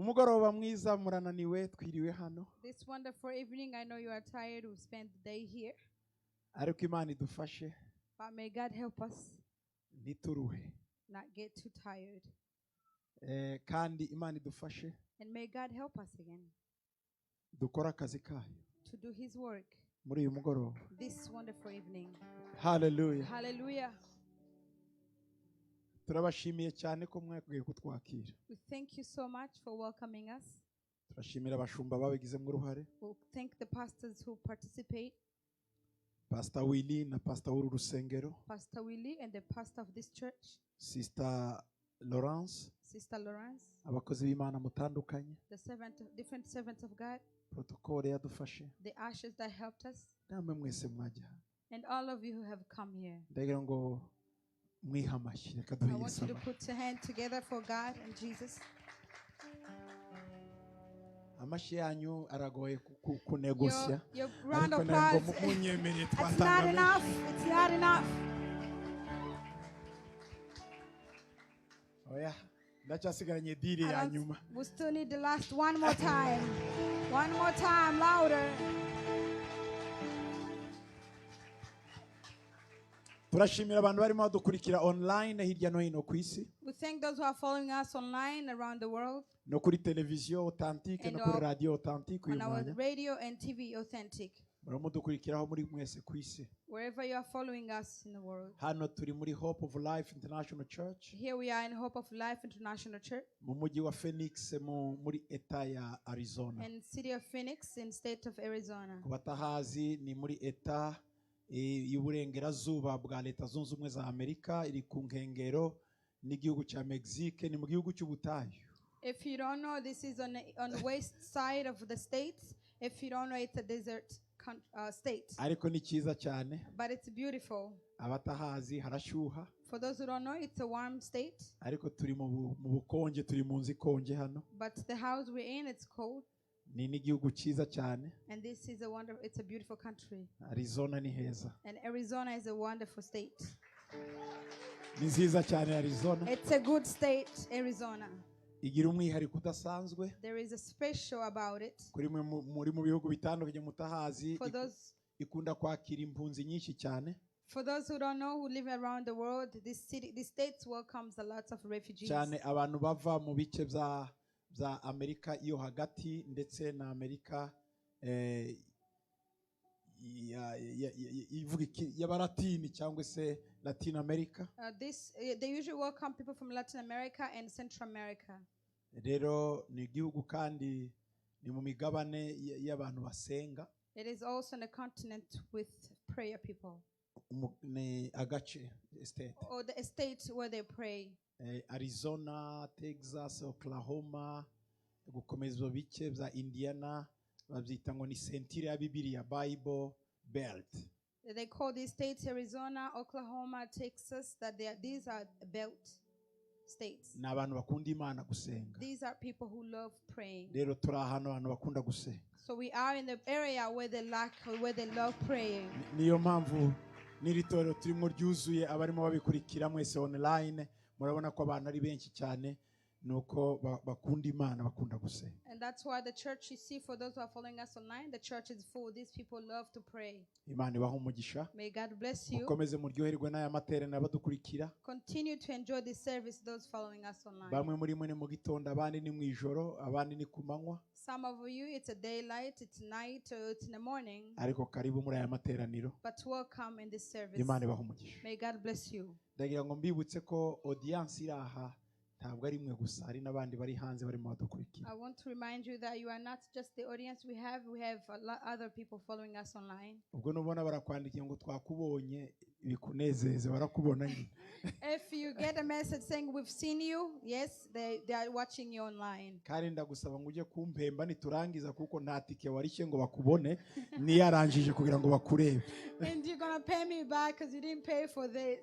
Umugoroba mwiza murananiwe twiriwe hano. This wonderful evening, I know you are tired. We've spent the day here. Ariko Imana idufashe. But may God help us Ntituruhe. not get too tired. Kandi Imana idufashe. And may God help us again Dukora akazi kayo. to do His work Muri uyu mugoroba. this wonderful evening. Hallelujah. Hallelujah. Turabashimiye cyane ko mwakwiye kutwakira. We thank you so much for welcoming us. Turashimira abashumba babigizemo uruhare. We'll thank the pastors who participate, Pastor Willie na Pastor w'uru rusengero. Pastor Willie and the pastor of this church, Sister Laurence. Sister Lawrence, Abakozi b'Imana mutandukanye. the different servants of God, Protokole yadufashe. the ushers that helped us, Namwe mwese mwajya. and all of you who have come here. Ndagira ngo mwihamashye reka I duhe want you to Yesu. put your hand together for God and Jesus. Amashyi yanyu aragoye kunegosya. Your round of Ariko ntabwo applause, munyemereye it's not twatanga enough. menshi. It's not enough. Oya ndacyasigaranye diri I ya don't- nyuma. We still need the last one more time. One more time, louder. Turashimira abantu barimo badukurikira online hirya no hino ku isi We thank those who are following us online around the world, no kuri televiziyo authentique And no kuri our- radio authentique uyu on our mwanya. radio and TV authentic. Muramudukurikiraho muri mwese ku isi. Wherever you are following us in the world. Hano turi muri Hope of Life International Church Here we are in Hope of Life International Church mu mujyi wa Phoenix muri eta ya Arizona. in city of Phoenix in state of Arizona. Ku batahazi ni muri eta y'uburengerazuba bwa Leta Zunze Ubumwe za Amerika, iri ku nkengero n'igihugu cya Mexique, ni mu gihugu cy'ubutayu. If you don't know, this is on the west side of the states. If you don't know, it's a desert state. Ariko ni cyiza cyane. But it's beautiful. Abatahazi harashyuha. For those who don't know, it's a warm state. Ariko turi mu bukonje, turi mu nzu ikonje hano. But the house we're in, it's cold. Ni n'igihugu cyiza cyane. And this is it's a beautiful country. Arizona ni heza. And Arizona is a wonderful state. Ni nziza cyane Arizona. It's a good state, Arizona. Igira umwihariko udasanzwe. There is a special about it. Kuri muri mu bihugu bitandukanye mutahazi For those ikunda kwakira impunzi nyinshi cyane. For those who don't know, who live around the world, this state welcomes a lot of refugees. Cyane abantu bava mu bice bya Amerika iyo hagati ndetse na Amerika ivuga y'abalatini cyangwa se Latin America. They usually welcome people from Latin America and Central America. Rero ni igihugu kandi ni mu migabane y'abantu basenga. It is also on a continent with prayer people. Ni agace state. Or the state where they pray. Arizona, Texas, Oklahoma, gukomeza bice bya Indiana babyita ngo ni sentire ya Bibiliya, Bible Belt. They call these states Arizona, Oklahoma, Texas, these are belt states. Ni abantu bakunda Imana gusenga. These are people who love praying. Rero turi ahantu abantu bakunda gusenga. So we are in the area where they love praying. Niyo mpamvu n'iri torero turimo ryuzuye abarimo babikurikira mwese online. Murabona ko abantu ari benshi cyane nuko bakunda Imana bakunda gusenga. And that's why the church, you see, for those who are following us online, the church is full. These people love to pray. Imana ibaha umugisha. May God bless you. Mukomeze muryoherwe n'aya materaniro abadukurikira. Continue to enjoy this service, those following us online. Bamwe muri mwe ni mu gitondo, abandi ni mu ijoro, abandi ni ku manywa. Some of you, it's a daylight, it's night, or it's in the morning. Ariko karibu muri aya materaniro. But welcome in this service. Imana ibaha umugisha. May God bless you. Ndagira ngo mbibutse ko audience iri aha ntabwo ari mwe gusa, hari n'abandi bari hanze barimo badukurikira. I want to remind you that you are not just the audience we have a lot other people following us online. Ubwo nubona barakwandikiye ngo twakubonye bikunezeze, barakubona nyine. If you get a message saying we've seen you, yes, they are watching you online. Kandi ndagusaba ngo ujye kumpemba niturangiza kuko nta tike warishe ngo bakubone, niyarangije kugira ngo bakurebe. And you're going to pay me back because you didn't pay for this.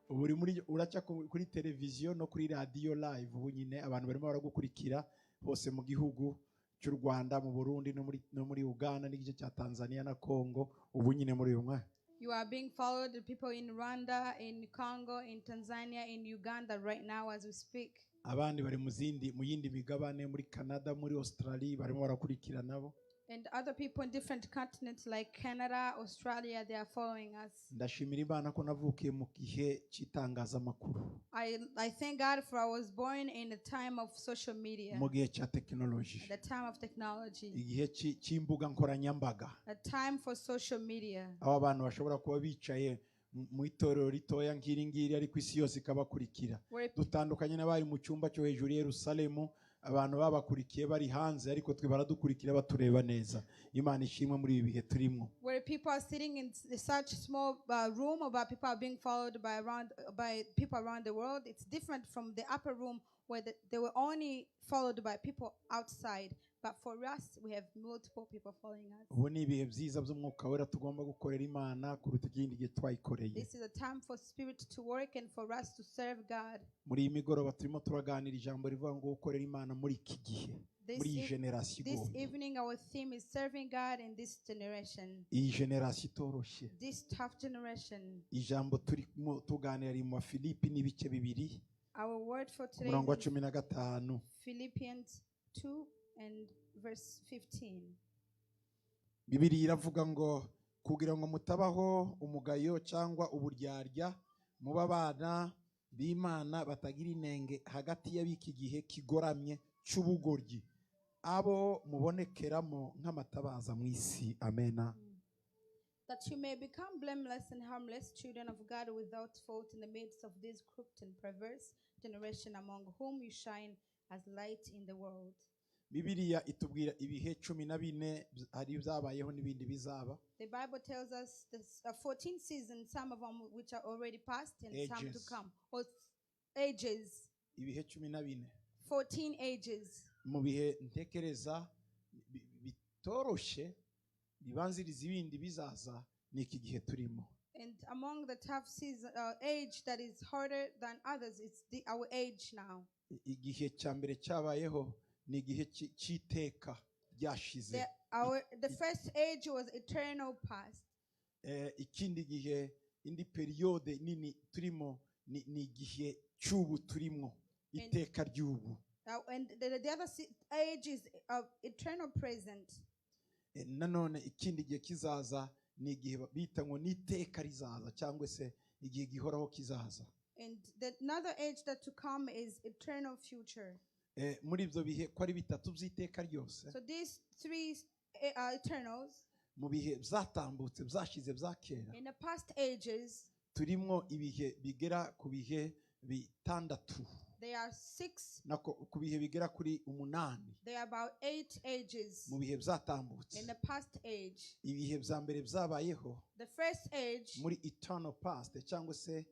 Uburi muri uraca kuri televiziyo no kuri radio live, ubu nyine abantu barimo baragukurikira hose mu gihugu cy'u Rwanda, mu Burundi no muri Uganda n'igice cya Tanzania na Congo, ubu nyine muri uyu mwanya. You are being followed. The people in Rwanda, in Congo, in Tanzania, in Uganda right now as we speak. abandi bari mu yindi migabane muri Canada, muri Australia barimo barakurikira nabo. And other people in different continents like Canada, Australia, they are following us. Ndashimira Imana ko navukiye mu gihe cy'itangazamakuru, I thank God for I was born in a time of social media, mu gihe cya technology, the time of technology, igihe cy'imbuga nkoranyambaga, a time for social media. aho abantu bashobora kuba bicaye mu itorero ritoya nk'iri ngiri ariko isi yose ikabakurikira. Dutandukanye n'abari mu cyumba cyo hejuru Yerusalemu, abantu babakurikiye bari hanze ariko twe baradukurikira batureba neza. Imana ishimwe muri ibi bihe turimo. Where people are sitting in such small room, about people are being followed by people around the world. It's different from the upper room where they were only followed by people outside. But for us, we have multiple people following us. Ubu ni ibihe byiza by'umwuka wera tugomba gukorera Imana kuruta ikindi gihe twayikoreye. This is a time for spirit to work and for us to serve God. Muri iyi migoroba turimo turaganira ijambo rivuga ngo gukorera Imana muri iki gihe, muri iyi generation This igomba. evening our theme is serving God in this generation. Iyi generation itoroshye. This tough generation. Ijambo turimo tuganira riri mu Filipi n'ibice bibiri. Our word for today Umurongo wa is 15. Philippians 2 and verse 15. Bibiliya iravuga ngo kugira ngo mutabaho umugayo cyangwa uburyarya, muba abana b'Imana batagira inenge hagati y'abiki gihe kigoramye cy'ubugoryi, abo mubonekeramo nk'amatabaza mu isi. Amena. That you may become blameless and harmless children of God without fault in the midst of this crooked and perverse generation, among whom you shine as light in the world. Bibiliya itubwira ibihe 14 hari byabayeho n'ibindi bizaba. The Bible tells us this 14 seasons, some of them which are already past and some to come. Or ages. Ibihe 14. 14 ages. Mu bihe ntekereza bitoroshye bibanziriza ibindi bizaza ni iki gihe turimo. And among the tough season, age that is harder than others, it's our age now. Igihe cya mbere cyabayeho ni igihe cy'iteka ryashize. The first age was eternal past. Ikindi gihe, indi periode nini turimo ni igihe cy'ubu turimo, iteka ry'ubu. And the other age is eternal present. Nanone ikindi gihe kizaza ni igihe bita ngo n'iteka rizaza cyangwa se igihe gihoraho kizaza. And another age that to come is eternal future. Muri ibyo bihe ko ari bitatu by'iteka ryose. So these three eternals, mu bihe byatambutse byashize bya kera, in the past ages, turimo ibihe bigera ku bihe bitandatu. There are 6. Nako ku bihe bigera kuri 8. There are about 8 ages. Mu bihe byatambutse. In the past age. Ibihe bya mbere byabayeho. The first age. Muri eternal past cyangwa se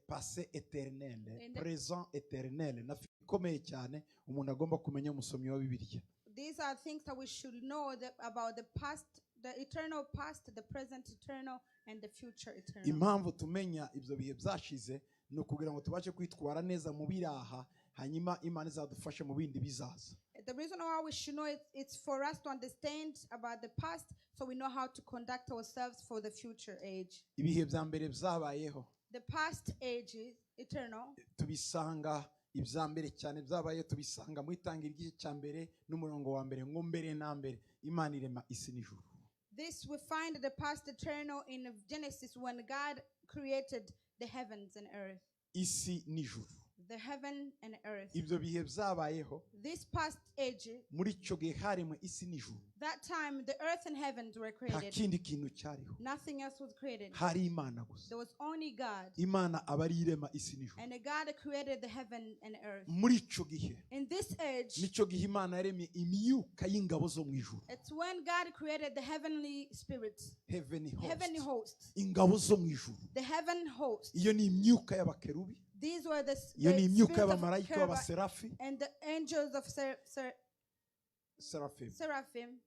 passé éternel, présent éternel. Nafikomeye cyane umuntu agomba kumenya umusomyi wa Bibiliya. These are things that we should know about the past, the eternal past, the present eternal, and the future eternal. Impamvu tumenya ibyo bihe byashize no kugira ngo tubashe kwitwara neza mu biraha hanyuma Imana izadufashe mu bindi bizaza. The reason why we should know it's for us to understand about the past so we know how to conduct ourselves for the future age. Ibihe bya mbere byabayeho. The past age is eternal. Tubisanga ibya mbere cyane byabaye tubisanga mu itangira igice cya mbere n'umurongo wa mbere ngo mbere na mbere Imana irema isi n'ijuru. This we find the past eternal in Genesis when God created the heavens and earth. Isi n'ijuru. The heaven and earth. Ibyo bihe byabayeho. This past age. Muri cyo gihe haremwe isi n'ijuru. That time the earth and heavens were created. Nta kindi kintu cyariho. Nothing else was created. Hari Imana gusa. There was only God. Imana aba ari irema isi n'ijuru. And God created the heaven and earth. Muri cyo gihe. In this age. Nicyo gihe Imana yaremye imyuka y'ingabo zo mu ijuru. It's when God created the heavenly spirits. Heavenly hosts. Ingabo zo mu ijuru. The heaven hosts. Iyo ni imyuka y'abakerubi. These were the imyuka y'abamarayika b'abaserafi. And the angels of seraphim.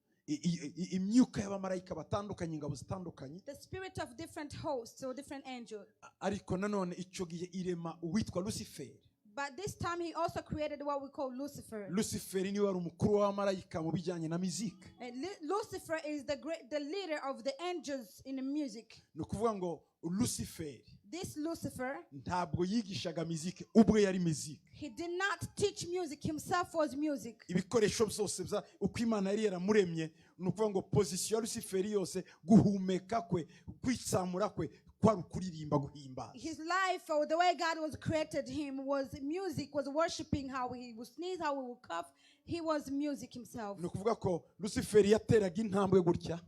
Imyuka y'abamarayika batandukanye, ingabo zitandukanye. The spirit of different hosts or different angels. Ariko nanone icyo gihe irema uwitwa Lucifer. But this time he also created what we call Lucifer. Lucifer niwe wari umukuru w'abamarayika mu bijyanye na muzika. And Lucifer is the leader of the angels in the music. Ni ukuvuga ngo Lucifer This Lucifer, ntabwo yigishaga muzika, ubwe yari muzika. he did not teach music, himself was music. Ibikoresho byose uko Imana yari yaramuremye, ni ukuvuga ngo position ya Lucifer yose, guhumeka kwe, kwitsamura kwe, kwari kuririmba guhimbaza. His life, or the way God was created him, was music, was worshiping. How he would sneeze, how he would cough, he was music himself. Ni ukuvuga ko Lucifer yateraga intambwe gutya,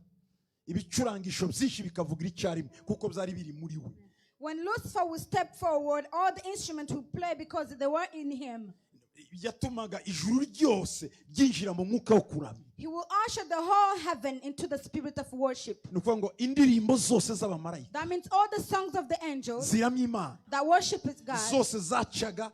ibicurangisho byinshi bikavugira icyarimwe kuko byari biri muri we. When Lucifer would step forward, all the instruments would play because they were in him. Yatumaga ijuru ryose ryinjira mu mwuka wo kuramya. He will usher the whole heaven into the spirit of worship. Ni ukuvuga ngo indirimbo zose z'abamarayika, That means all the songs of the angels ziramya Imana, that worship God, zose zacaga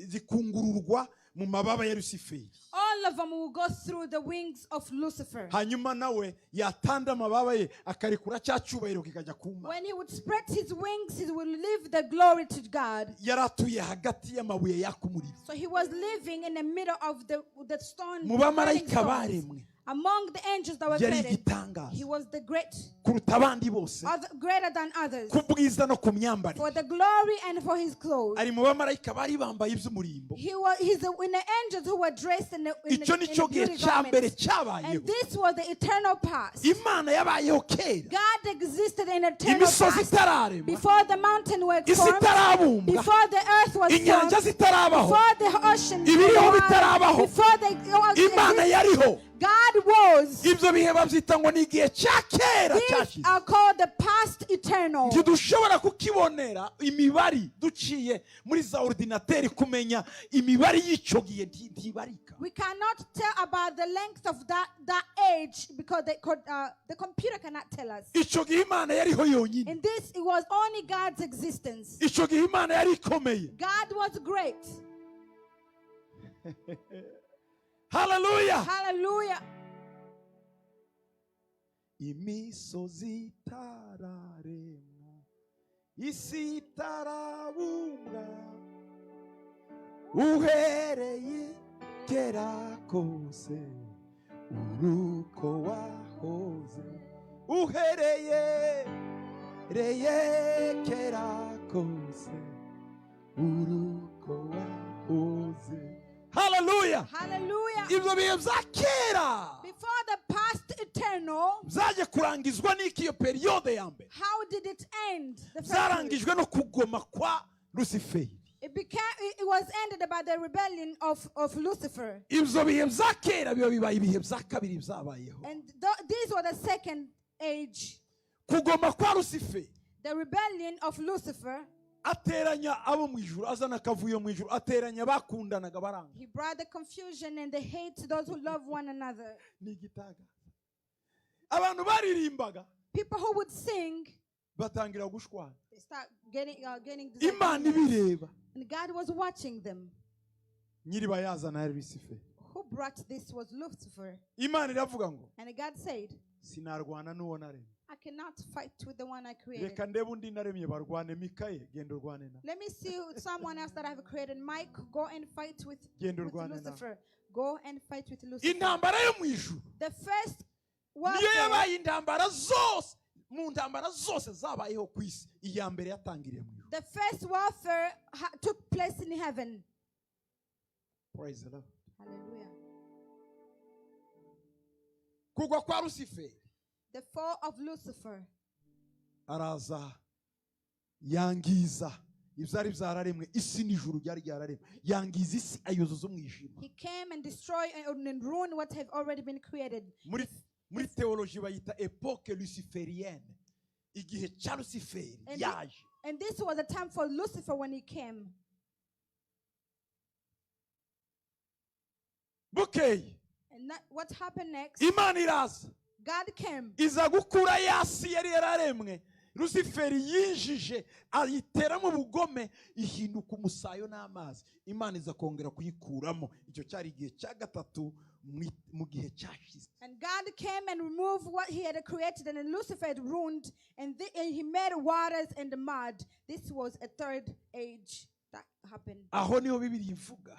zikungururwa mu mababa ya Luciferi. all of them will go through the wings of Lucifer. Hanyuma nawe yatanda amababa ye akarekura cya cyubahiro kikajya ku Mana. When he would spread his wings, he will leave the glory to God. Yaratuye hagati y'amabuye yaka umuriro. So he was living in the middle of the stone, Mu burning bamarayika stones. baremwe Among the angels that were yari created, igitangaza he was the great, kuruta abandi bose, greater than others, ku bwiza no ku myambarire. for the glory and for his clothes. Ari mu bamarayika bari bambaye iby'umurimbo. He's in the angels who were dressed in the Icyo nicyo gihe beauty cya mbere garments. cyabayeho. And this was the eternal past. Imana yabayeho kera, God existed in eternal imisozi past. itararemwa, Before the mountain were isi formed, itarabumbwa, before the earth was inyanja formed, zitarabaho, before the oceans ibiriho were bitarabaho, formed, before they Imana existed, yariho. God was. Ibyo bihe babyita ngo ni igihe cya kera These cyashize. are called the past eternal. Ntidushobora kukibonera imibari duciye muri za ordinateri kumenya imibari y'icyo gihe ntibarika. We cannot tell about the length of that age because the computer cannot tell us. Icyo gihe Imana yariho yonyine. In this, it was only God's existence. Icyo gihe Imana yari ikomeye. God was great. Hallelujah. Hallelujah. Imisozi itararemwa, isi itarabumbwa, uhereye kera kose, uruko wahoze, uhereye kera kose, uruko wahoze. Hallelujah. Hallelujah. Ibyo bihe bya kera Before the past eternal, byaje kurangizwa n'iki iyo periyode ya mbere? how did it end? The first Zarangijwe no kugoma kwa Luciferi. it was ended by the rebellion of Lucifer. Ibyo bihe bya kera biba bibaye ibihe bya kabiri byabayeho. And these were the second age. Kugoma kwa Luciferi, The rebellion of Lucifer, ateranya abo mu ijuru, azana akavuyo mu ijuru, ateranya bakundanaga baranga. he brought the confusion and the hate to those who love one another. Ni igitagaza. Abantu baririmbaga, People who would sing, batangira gushwana. they start getting Imana disagreements. ibireba. And God was watching them. Nyiri bayazana yari Luciferi. Who brought this was Lucifer. Imana iravuga ngo, And God said, sinarwana n'uwo naremye. I cannot fight with the one I created. Reka ndebe undi naremye barwane. Mikaye, genda urwane na. Let me see someone else that I have created. Mike, go and fight with Genda urwane na. Lucifer. Go and fight with Lucifer. Intambara yo mu ijuru The first niyo warfare, yabaye intambara zose, mu ntambara zose zabayeho ku isi, iya mbere yatangiriye mu ijuru. the first warfare took place in heaven. Praise the Lord. Hallelujah. Kugwa kwa Luciferi, The fall of Lucifer. araza yangiza ibyari byararemwe, isi n'ijuru byari byararemwe, yangiza isi ayuzuza umwijima. He came and destroyed and ruined what had already been created. Muri theology bayita epoque luciferienne, igihe cya Luciferi And yaje. And this was a time for Lucifer when he came. Bukeye And what happened next? Imana iraza, God came. iza gukura yasi yari yararemwe, Lucifer yinjije ayiteramo ubugome ihinduka umusayo n'amazi. Imana iza kongera kuyikuramo. Icyo cyari igihe cya gatatu mu gihe cyashize. And God came and removed what he had created, and then Lucifer had ruined, and he made waters and the mud. This was a third age that happened. Aho niho Bibiliya ivuga.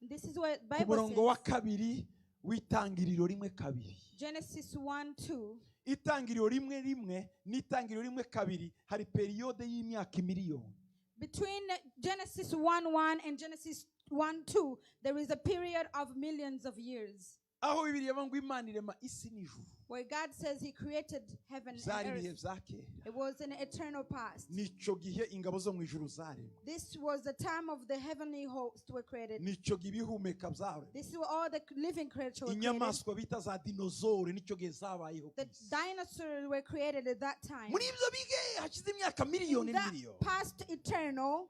This is what Ku Bible murongo wa says. kabiri w'itangiriro rimwe kabiri. Genesis 1:2. Itangiriro rimwe rimwe n'itangiriro rimwe kabiri hari periyode y'imyaka miliyoni. Between Genesis 1:1 and Genesis 1:2, there is a period of millions of years. Aho Bibiliya ngo Imana irema isi n'ijuru. Where God says he created heaven Zari and ibihe earth. bya kera. It was an eternal past. Nico gihe ingabo zo mu ijuru zaremwe. This was the time of the heavenly hosts were created. Nico gihe ibihumeka byaremwe. This is all the living creatures were created. Inyamaswa bita za dinozore nico gihe zabayeho. The dinosaurs were created at that time. Muri ibyo bige hashize imyaka miliyoni In that n'imiliyoni. past eternal,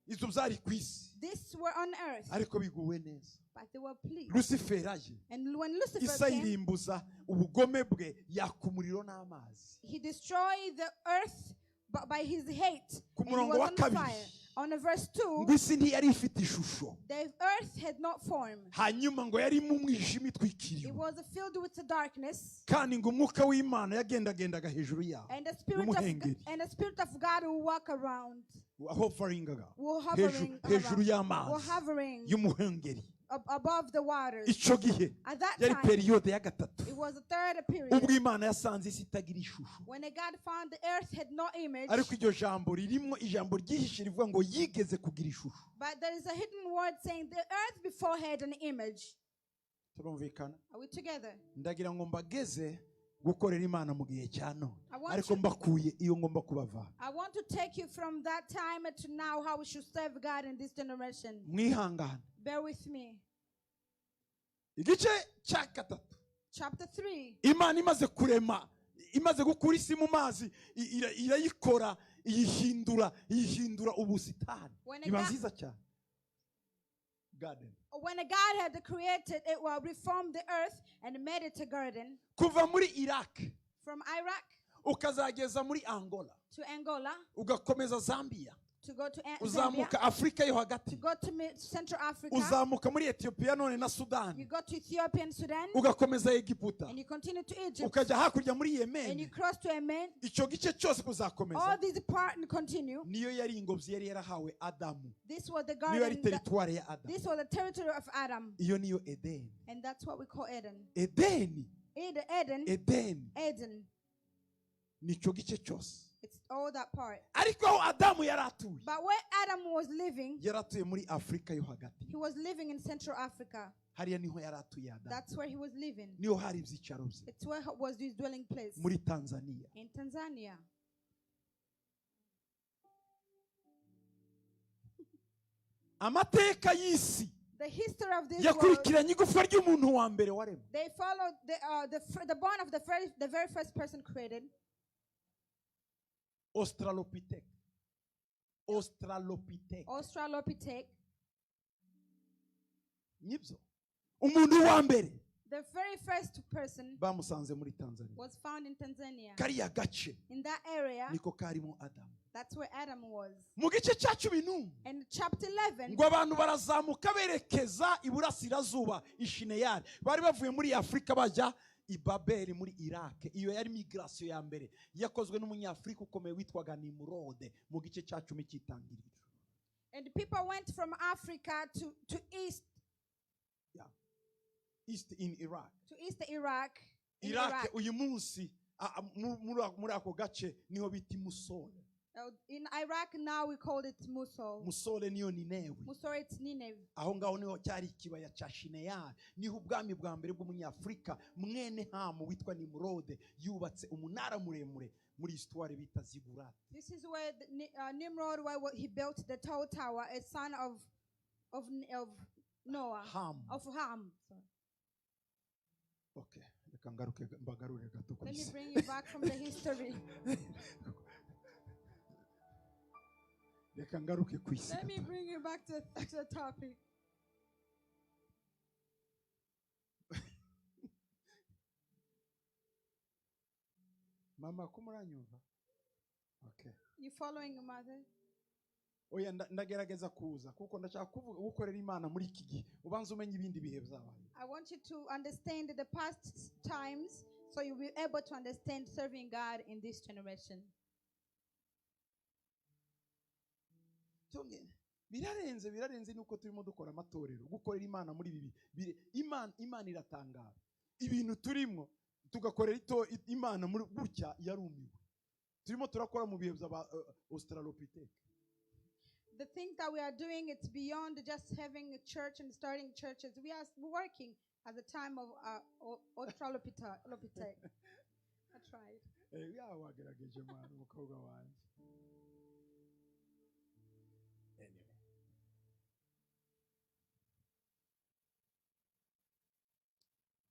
Izo byari ku isi. these were on earth, Ariko biguwe neza. but they were pleased. Lucifer aje. And when Lucifer Isa came, irimbuza ubugome bwe yakumuriro n'amazi. he destroyed the earth by his hate. Ku And he murongo was wa on fire. kabiri. On verse 2, Ngo isi ntiyari ifite ishusho. the earth had not formed. Hanyuma ngo yari mu mwijima It itwikiriwe. was filled with the darkness. Kandi ngo umwuka w'Imana yagendagendaga hejuru yawo. And the spirit of God will walk around. Hofaringaga. Will hovering Hejuru will y'amazi. hovering Y'umuhengeri. above the waters. Ico gihe At that yari time, periyode ya gatatu. it was the third period. Ubwo Imana yasanze isi itagira ishusho. When God found the earth had no image, Ariko iryo jambo ririmo ijambo ryihishe rivuga ngo yigeze kugira ishusho. but there is a hidden word saying the earth before had an image. Turumvikana? Are we together? Ndagira ngo mbageze gukorera Imana mu gihe cya none. want Ariko you- mbakuye iyo ngomba kubavana. I want to take you from that time to now how we should serve God in this generation. Mwihangane. Bear with me. Igice cya gatatu. Chapter 3. Imana imaze kurema, imaze gukura isi mu mazi, irayikora, iyihindura ubusitani. When Iba God- nziza cyane. Garden. When God had created it, reformed the earth and made it a garden. Kuva muri Iraq From Iraq ukazageza muri Angola, to Angola, ugakomeza Zambia, to go to Zambia, uzamuka Afrika yo to hagati, go to Central Africa, uzamuka muri Ethiopia none na you Sudani, go to Ethiopia and Sudan, ugakomeza Egiputa, and you continue to Egypt, ukajya hakurya muri and you Yemen. cross to Yemen. Icyo gice cyose All kuzakomeza these part and continue. niyo yari ingobyi yari yarahawe Adamu, This was the niyo yari garden. teritwari ya Adamu. This was the territory of Adam, Iyo niyo Edeni. and that's what we call Eden. Edeni, Eden. Edeni nicyo gice cyose. It's all that part. Ariko aho Adamu yari atuye, But where Adam was living, yari atuye muri Afrika yo hagati. he was living in Central Africa. Hariya niho yari atuye Adamu. That's where he was living. Niho hari ibyicaro bye. It's where was his dwelling place. Muri Tanzania. In Tanzania. Amateka y'isi The history of this world, yakurikiranye igufwa ry'umuntu wa mbere waremwe. they followed the born of the very first person created. Australopithec. Australopithec. Nibyo. Umuntu wa mbere The very first person bamusanze muri Tanzania. was found in Tanzania. Kariya gace In that area, niko karimo Adamu. that's where Adam was. Mu gice cya 11 And chapter 11, ngo abantu barazamuka berekeza iburasirazuba Ishineyari. Bari bavuye muri Afrika bajya i Babeli muri Iraq. Iyo yari migration ya mbere yakozwe n'umunyafrika ukomeye witwaga Nimrode mu gice cya 10 cy'itangiriro. and people went from Africa to east, East in Iraq. to east Iraq. In Iraq uyu munsi muri ako gace niho bita Musole. In Iraq now we call it Mosul. Musole niyo Ninewe. Mosul, it's Nineveh. Aho ngaho niho cyari ikibaya cya Shineyari. Niho ubwami bwa mbere bw'umunyafrika mwene Hamu witwa Nimrode yubatse umunara muremure muri histoire bita Zigurati. This is where Nimrod, where he built the tall tower, a son of Noah. Ham. Of Ham. Sorry. Okay, reka ngaruke mbagarure gato Let me kwisi. bring you back from the history. Reka ngaruke kwisi. Let me bring you back to the topic. Mama kumuranyumva. Okay. You following your mother? Oya ndagerageza kuza kuko ndashaka kuvuga gukorera Imana muri iki gihe ubanza umenye ibindi bihe byabaye. I want you to understand the past times so you'll be able to understand serving God in this generation. Birarenze nuko turimo dukora amatorero gukorera Imana muri bibi. Imana iratangara. Ibintu turimo tugakorera Imana muri gutya yarumiwe. Turimo turakora mu bihe bya Australopithèque. The things that we are doing, it's beyond just having a church and starting churches. We are working at the time of Australopithèque. I tried. Wagerageje mwana umukobwa wanjye. Anyway.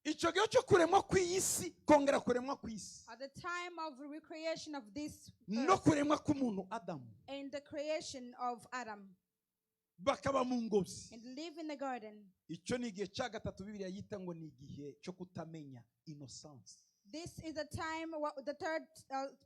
Icyo gihe cyo kuremwa kw'isi kongera kuremwa kw'isi. At the time of recreation of this no kuremwa k'umuntu Adamu. And the creation of Adam. Bakaba mu ngobyi. And live in the garden. Icyo ni igihe cya gatatu Bibiliya yita ngo ni igihe cyo kutamenya, innocence. This is a time, the third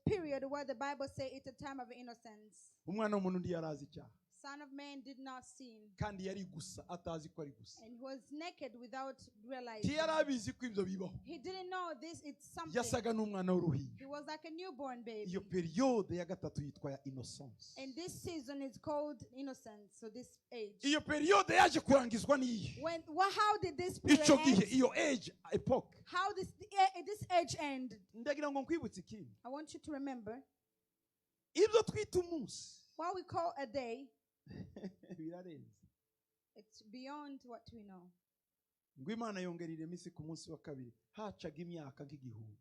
period where the Bible says it's a time of innocence. Umwana w'umuntu ndi yarazi icyaha. Son of man did not sin. Kandi yari gusa atazi ko ari gusa. And he was naked without realizing. Ntiyarabizi ko ibyo bibaho. He didn't know this. It's something. Yasaga n'umwana w'uruhinja. He was like a newborn baby. Iyo periode ya gatatu yitwa ya innocence. And this season is called innocence. So this age. Iyo periode yaje kurangizwa n'iyi. How did this period icyo gihe end? iyo age epoch. How this age end? Ndagira ngo nkwibutse ikindi. I want you to remember. Ibyo twita umunsi. What we call a day. Birarenze. It's beyond what we know. Ngo Imana yongerera iminsi ku munsi wa kabiri hacaga imyaka nk'igihumbi.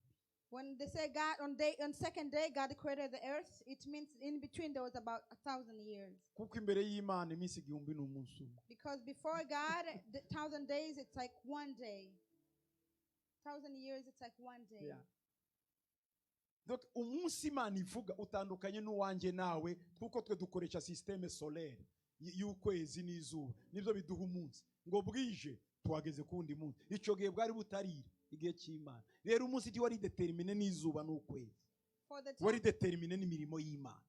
When they say God on second day God created the earth, it means in between there was about 1,000 years. Kuko imbere y'Imana iminsi igihumbi ni umunsi umwe. Because before God, the 1,000 days it's like one day. 1,000 years it's like one day. Yeah. Donc umunsi Imana ivuga utandukanye n'uwanjye nawe kuko twe dukoresha systeme solaire y'ukwezi n'izuba nibyo biduha umunsi ngo bwije twageze kundi munsi icyo gihe bwari butarira igihe cy'Imana rero umunsi wari determine n'izuba n'ukwezi wari determine n'imirimo y'Imana.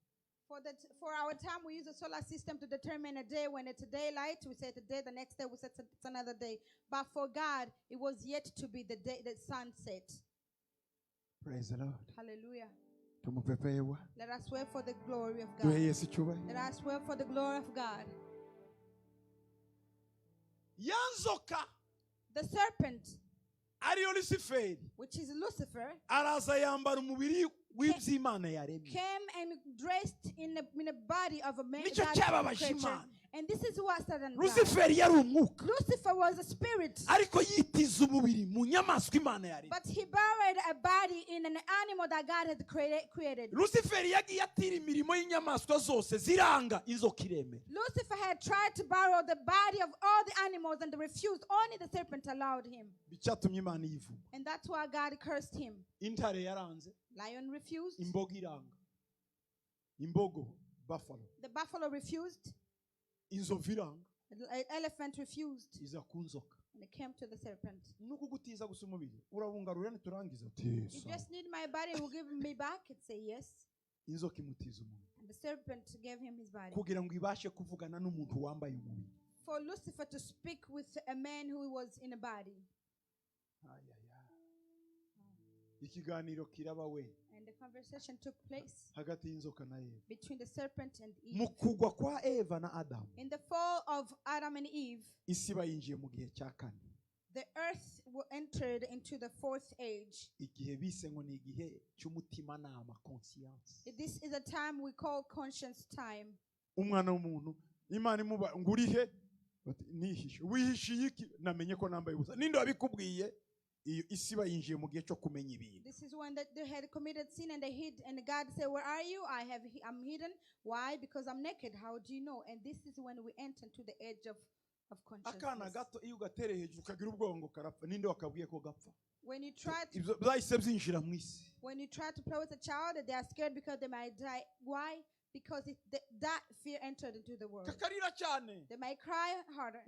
For our time, we use the solar system to determine a day. When it's daylight, we say it's a day. The next day, we say it's another day. But for God, it was yet to be the day, the sunset. Praise the Lord. Hallelujah. Let us wait for the glory of God. Let us wait for the glory of God. Yanzoka. The serpent, which is Lucifer, came and dressed in the body of a man. And this is what Satan does. Lucifer was a spirit. But he buried a body in an animal that God had created. Lucifer had tried to borrow the body of all the animals and refused. Only the serpent allowed him. And that's why God cursed him. Lion refused. Buffalo. The buffalo refused. The elephant refused. And it came to the serpent. You just need my body, will give me back? It say yes. And the serpent gave him his body. For Lucifer to speak with a man who was in a body. And the conversation took place between the serpent and Eve. In the fall of Adam and Eve, the earth entered into the fourth age. This is a time we call conscience time. This is when they had committed sin and they hid, and God said, "Where are you? I'm hidden. Why? Because I'm naked. How do you know?" And this is when we enter into the edge of consciousness. When you try to play with a child, they are scared because they might die. Why? Because that fear entered into the world. They might cry harder.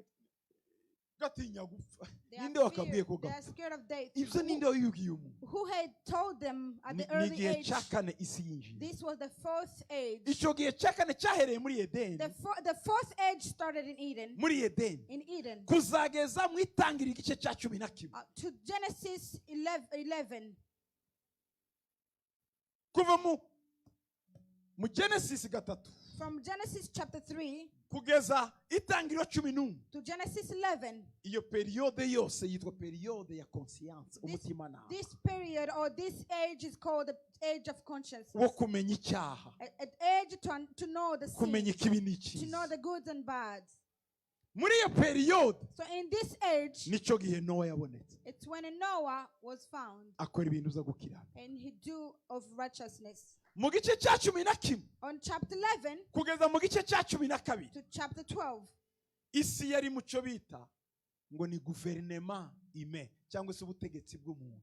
gatinya gupfa. They are Ninde wakabwiye ko they are gapfa? scared of death. Ibyo ninde wayubwiye umuntu? Who had told them at the Ni early igihe age? cya kane isi yinjiye. This was the fourth age. Icyo gihe cya kane cyahereye muri Edeni. The fourth age started in Eden. Muri Edeni. In Eden. Kuzageza mu itangira igice cya 11. To Genesis 11. Kuva mu Genesis gatatu. From Genesis chapter 3 kugeza itangiriro 11 to Genesis 11. Iyo periode yose yitwa periode ya conscience, umutima nawe. This period or this age is called the age of consciousness. Wo kumenya icyaha. An age to know the sin. Kumenya ikibi To n'icyiza. know the goods and bads. Muri iyo periode So in this age, nicyo gihe Noah yabonetse. it's when Noah was found. Akora ibintu byo gukirana. And he do of righteousness. Mu gice cya 11 On chapter 11 kugeza mu gice cya 12 to chapter 12, isi yari mu cyo bita ngo ni guverinema ime cyangwa se ubutegetsi bw'umuntu.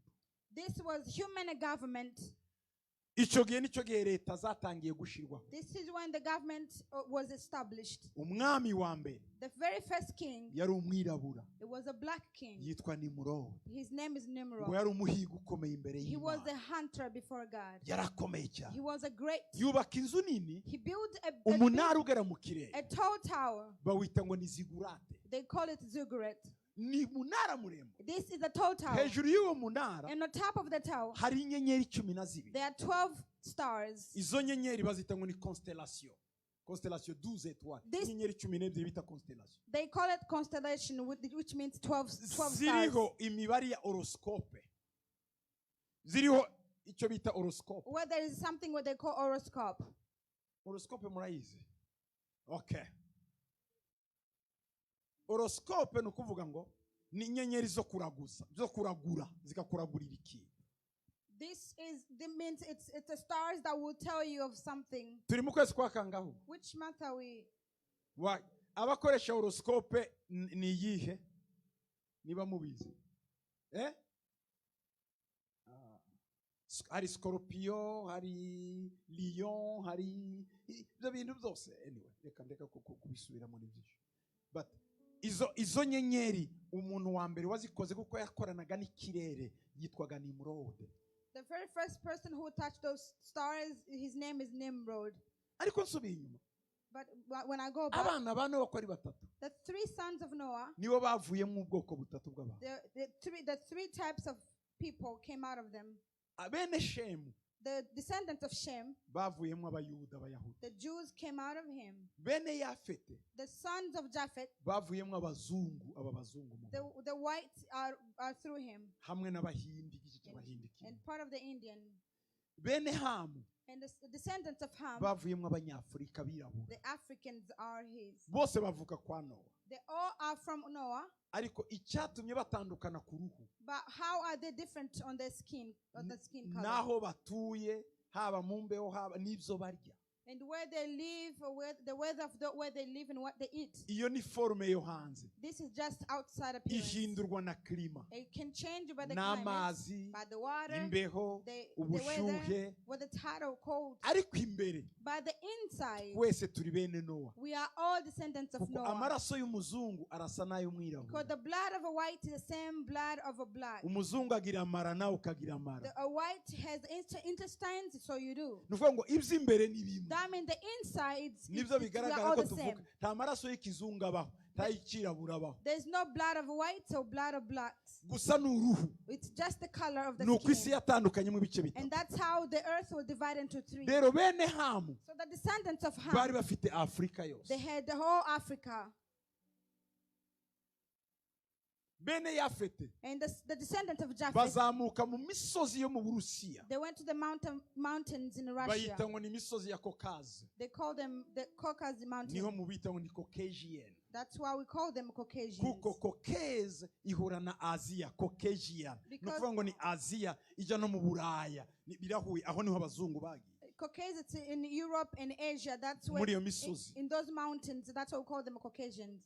this was human government. Icyo gihe nicyo gihe leta zatangiye gushirwaho. This is when the government was established. Umwami wa mbere The very first king, yari umwirabura, it was a black king. yitwa Nimrod. His name is Ngo Nimrod. yari umuhigo ukomeye imbere He was a y'Imana. hunter before God. Yarakomeye cyane. He was a great. Yubaka inzu nini, He built umunara ugera mu kirere. a tall tower. Bawita ngo ni zigurate. They call it ziggurat. Ni munara muremure. This is a tall tower. Hejuru y'uwo munara And on top of the tower, hari inyenyeri 12. there are 12 stars. Izo nyenyeri bazita ngo ni constellation. Constellation 12 étoiles. Inyenyeri 12 bita constellation. They call it constellation, which means 12 stars. Ziriho imibare ya horoscope. Ziriho icyo bita horoscope. Where there is something what they call horoscope. Horoscope murayizi? Okay. Horoscope ni ukuvuga ngo ni inyenyeri zo kuraguza, zo kuragura, zikakuragurira ikintu. Means it's the stars that will tell you of something. Turi mu kwezi kwa kangaho? Which month are we? Abakoresha horoscope ni yihe? Niba mubizi. Hari Scorpio, hari Lion, hari ibyo bintu byose. Anyway, reka kubisubiramo n'byinshi. But izo nyenyeri umuntu wa mbere wazikoze kuko yakoranaga n'ikirere yitwaga Nimrod. The very first person who touched those stars, his name is Nimrod. Ariko nsubiye inyuma. But when I go back, abana ba Nowa kwari batatu. The three sons of Noah, nibo bavuye mu bwoko butatu bw'abantu. The three types of people came out of them. Abene Shemu, the descendants of Shem, bavuyemo abayuda abayahudi. The Jews came out of him. Bene Yafete, the sons of Japheth, bavuyemo abazungu abazungu. The whites are through him. Hamwe n'abahindi igice cy'abahindi. And part of the Indian. Bene Hamu, and the descendants of Ham, bavuyemo abanyafurika birabura. The Africans are his. Bose bavuka kwa Nowa. They all are from Noah. Ariko icyatumye batandukana ku ruhu. But how are they different on their skin, color? Naho batuye, haba mu mbeho, haba n'ibyo barya. And where they live, or the weather of where they live and what they eat. Iyo ni forme yo hanze. This is just outside appearance. Ihindurwa na klima. It can change by the climate, by the water, imbeho, ubushuhe, with the tidal cold. Ariko imbere, by the inside, wese turi bene Nowa. We are all descendants of Noah. Amaraso y'umuzungu arasa n'ay'umwirabura. Because the blood of a white is the same blood of a black. Umuzungu agira amara nawe ukagira amara. A white has intestines, so you do. Nuvuga ngo iby'imbere ni bimwe. That means the insides nibyo bigaragara ko tuvuga nta maraso y'ikizungu abaho, nta y'ikirabura abaho. There's no blood of whites or blood of blacks. Gusa n'uruhu. It's just the color of the skin. Isi yatandukanye mu bice bitatu. And that's how the earth will divide into three. Rero bene Hamu, so the descendants of Ham, bari bafite Afrika yose. They had the whole Africa. Bene Yafete, and the descendants of Japheth, bazamuka mu misozi yo mu Burusiya. They went to the mountains in Russia. Bayita ngo ni misozi ya Caucasus. They call them the Caucasus Mountains. Niho mubita ngo ni Caucasian. That's why we call them Caucasians. Kuko Caucasus ihura na Asia, Caucasian. Nukuvuga ngo ni Asia ija no mu Buraya. Birahuye aho niho abazungu bagiye. Caucasus in Europe and Asia. That's where in those mountains. That's why we call them Caucasians.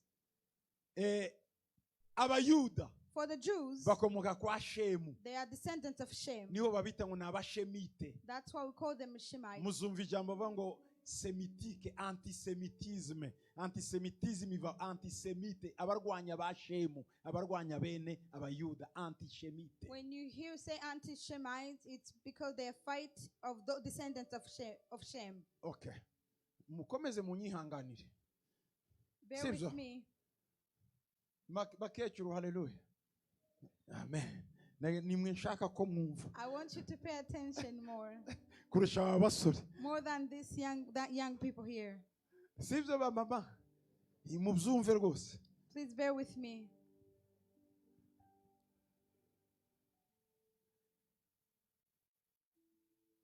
Abayuda, for the Jews, bakomoka kwa Shemu. They are descendants of Shem. Niho babita ngo n'abashemite. That's why we call them Shemites. Muzumva ijambo bavuga ngo Semitique, antisemitisme. antisemitism iva antisemite, abarwanya ba Shemu, abarwanya bene abayuda, antisemite. When you hear say anti-Shemites, it's because they are fight of the descendants of Shem. Okay. Mukomeze munyihanganire. Bear with me. Bakecuru, hallelujah. Amen. Nimwe nshaka ko mwumva. I want you to pay attention more. Kurusha abasore. More than that young people here. Sibyo ba mama. Mubyumve rwose. Please bear with me.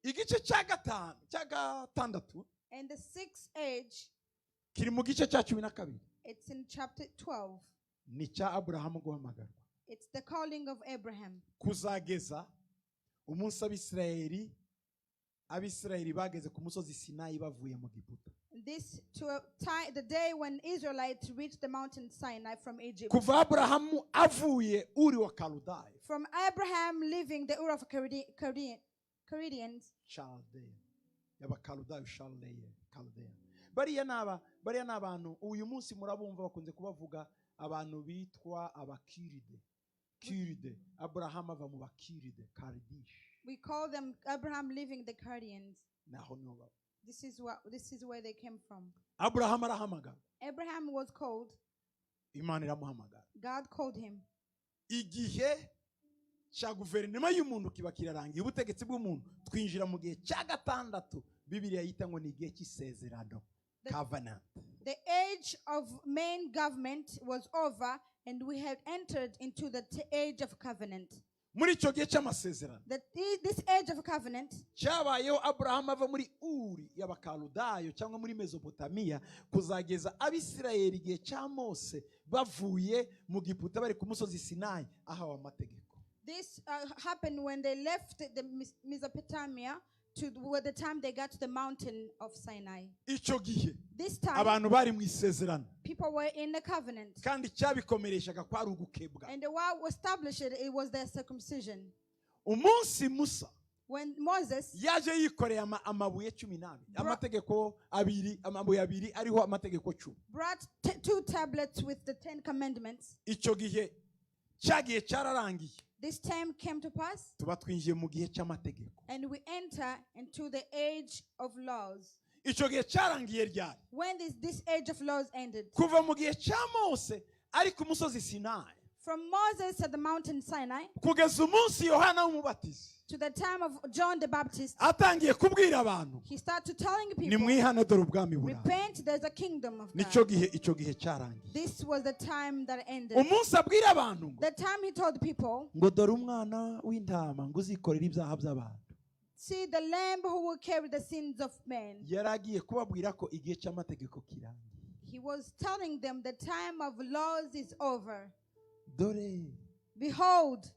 Igice cya gatandatu. And the sixth age. Kiri mu gice cya 12. It's in chapter 12. Ni cya Abrahamu guhamagarwa. It's the calling of Abraham. Kuzageza umunsi Abisirayeli bageze ku musozi Sinayi bavuye mu Giputa. This to the day when Israelites reached the mountain Sinai from Egypt. Kuva Abrahamu avuye Uri wa Kaludaya. From Abraham leaving the Ur of Chaldeans. Chaldea. Yabakaludaya Chaldea. Bariya n'abantu uyu munsi murabumva bakunze kubavuga abantu bitwa abakiride. Kiride. Abraham ava mu bakiride, Kardish. We call them Abraham leaving the Chaldeans. Naho niho. This is where they came from. Abraham arahamagara. Abraham was called. Imana iramuhamagara. God called him. Igihe cya guverinoma y'umuntu kiba kirarangiye, ubutegetsi bw'umuntu twinjira mu gihe cya gatandatu Bibiliya yita ngo ni igihe cy'isezerano, covenant. The age of main government was over and we had entered into the age of covenant. Muri icyo gihe cy'amasezerano, this age of covenant, cyabayeho Abraham ava muri Uri y'Abakaludayo cyangwa muri Mesopotamiya kuzageza Abisirayeli igihe cya Mose bavuye mu Giputa bari ku musozi Sinayi ahawe amategeko. This happened when they left the Mesopotamia to the time they got to the mountain of Sinai. Icyo gihe this time abantu bari mu isezerano, people were in the covenant, kandi cyabikomereshaga kwa ari ugukebwa. And the what established it was their circumcision. Umunsi Musa when Moses yaje yikoreye amabuye 12, amategeko amabuye abiri ariho amategeko 10, brought 2 tablets with the 10 commandments. Icyo gihe cyagiye cyararangiye. This time came to pass, tuba twinjiye mu gihe cy'amategeko, and we enter into the age of laws. Icyo gihe cyarangiye ryari? When this age of laws ended. Kuva mu gihe cya Mose ari ku musozi Sinayi, from Moses at the mountain Sinai, kugeza umunsi Yohana w'umubatizi, to the time of John the Baptist, atangiye kubwira abantu, he started telling people, nimwihane dore ubwami buraje. Repent, there's a kingdom of God. Icyo gihe cyarangiye. This was the time that ended. Umunsi abwira abantu, the time he told people, ngo dore umwana w'intama ngo uzikorera ibyaha by'abantu. See the lamb who will carry the sins of men. Yaragiye kubabwira ko igihe cy'amategeko kirangiye. He was telling them the time of laws is over. Dore, behold,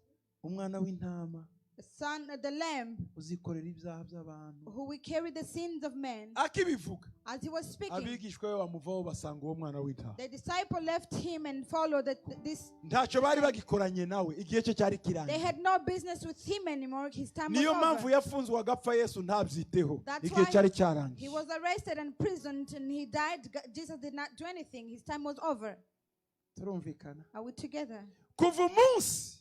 umwana w'intama, the son of the lamb, uzikorera ibyaha by'abantu, who will carry the sins of men. Akibivuga, as he was speaking, abigishwa be bamuvaho basanga uwo mwana w'intama. The disciple left him and followed this. Ntacyo bari bagikoranye nawe, igihe cye cyari kirangiye. They had no business with him anymore. His time was over. Niyo mpamvu yafunzwe agapfa Yesu ntabyiteho. Igihe cyari cyarangiye. He was arrested and imprisoned and he died. Jesus did not do anything. His time was over. Turumvikana? Are we together? Kuva umunsi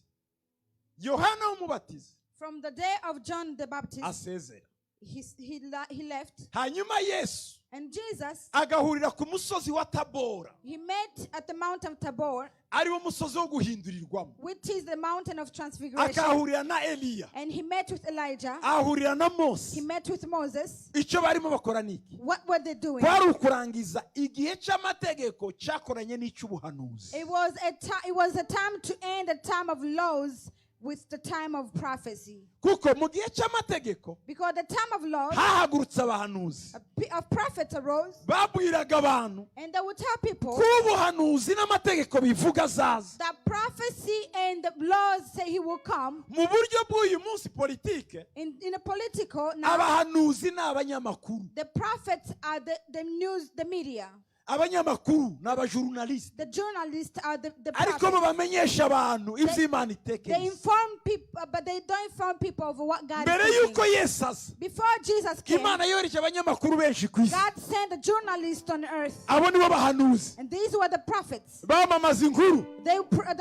Yohana w'umubatizi, from the day of John the Baptist, asezera, he left. Hanyuma Yesu, and Jesus, agahurira ku musozi wa Tabora, he met at the mountain of Tabor, ari wo musozi wo guhindurirwamo, which is the mountain of transfiguration. Akahurira na Eliya, and he met with Elijah. Ahurira na Mose, he met with Moses. Icyo barimo bakora niki? What were they doing? Kwari ukurangiza igihe cy'amategeko cyakoranye n'icy'ubuhanuzi. It was a time to end the time of laws with the time of prophecy. Kuko mu gihe cy'amategeko, because the time of laws, hahagurutse abahanuzi, of prophets arose, babwiraga abantu, and they would tell people, ko ubuhanuzi n'amategeko bivuga azaza. that prophecy and the laws say he will come. Mu buryo bw'uyu munsi politike, in a political now, abahanuzi n'abanyamakuru, the prophets are the news, the media. abanyamakuru n'abajournaliste The journalists are the ariko prophets. bamenyesha abantu ivy'Imana They itekereza inform people, but they don't inform people of what God mbere is yuko thinking. Yesu aza Before Jesus came, Imana yohereje abanyamakuru benshi ku isi God sent a journalist on earth. abo nibo bahanuzi And these were the prophets. bamamaza inkuru They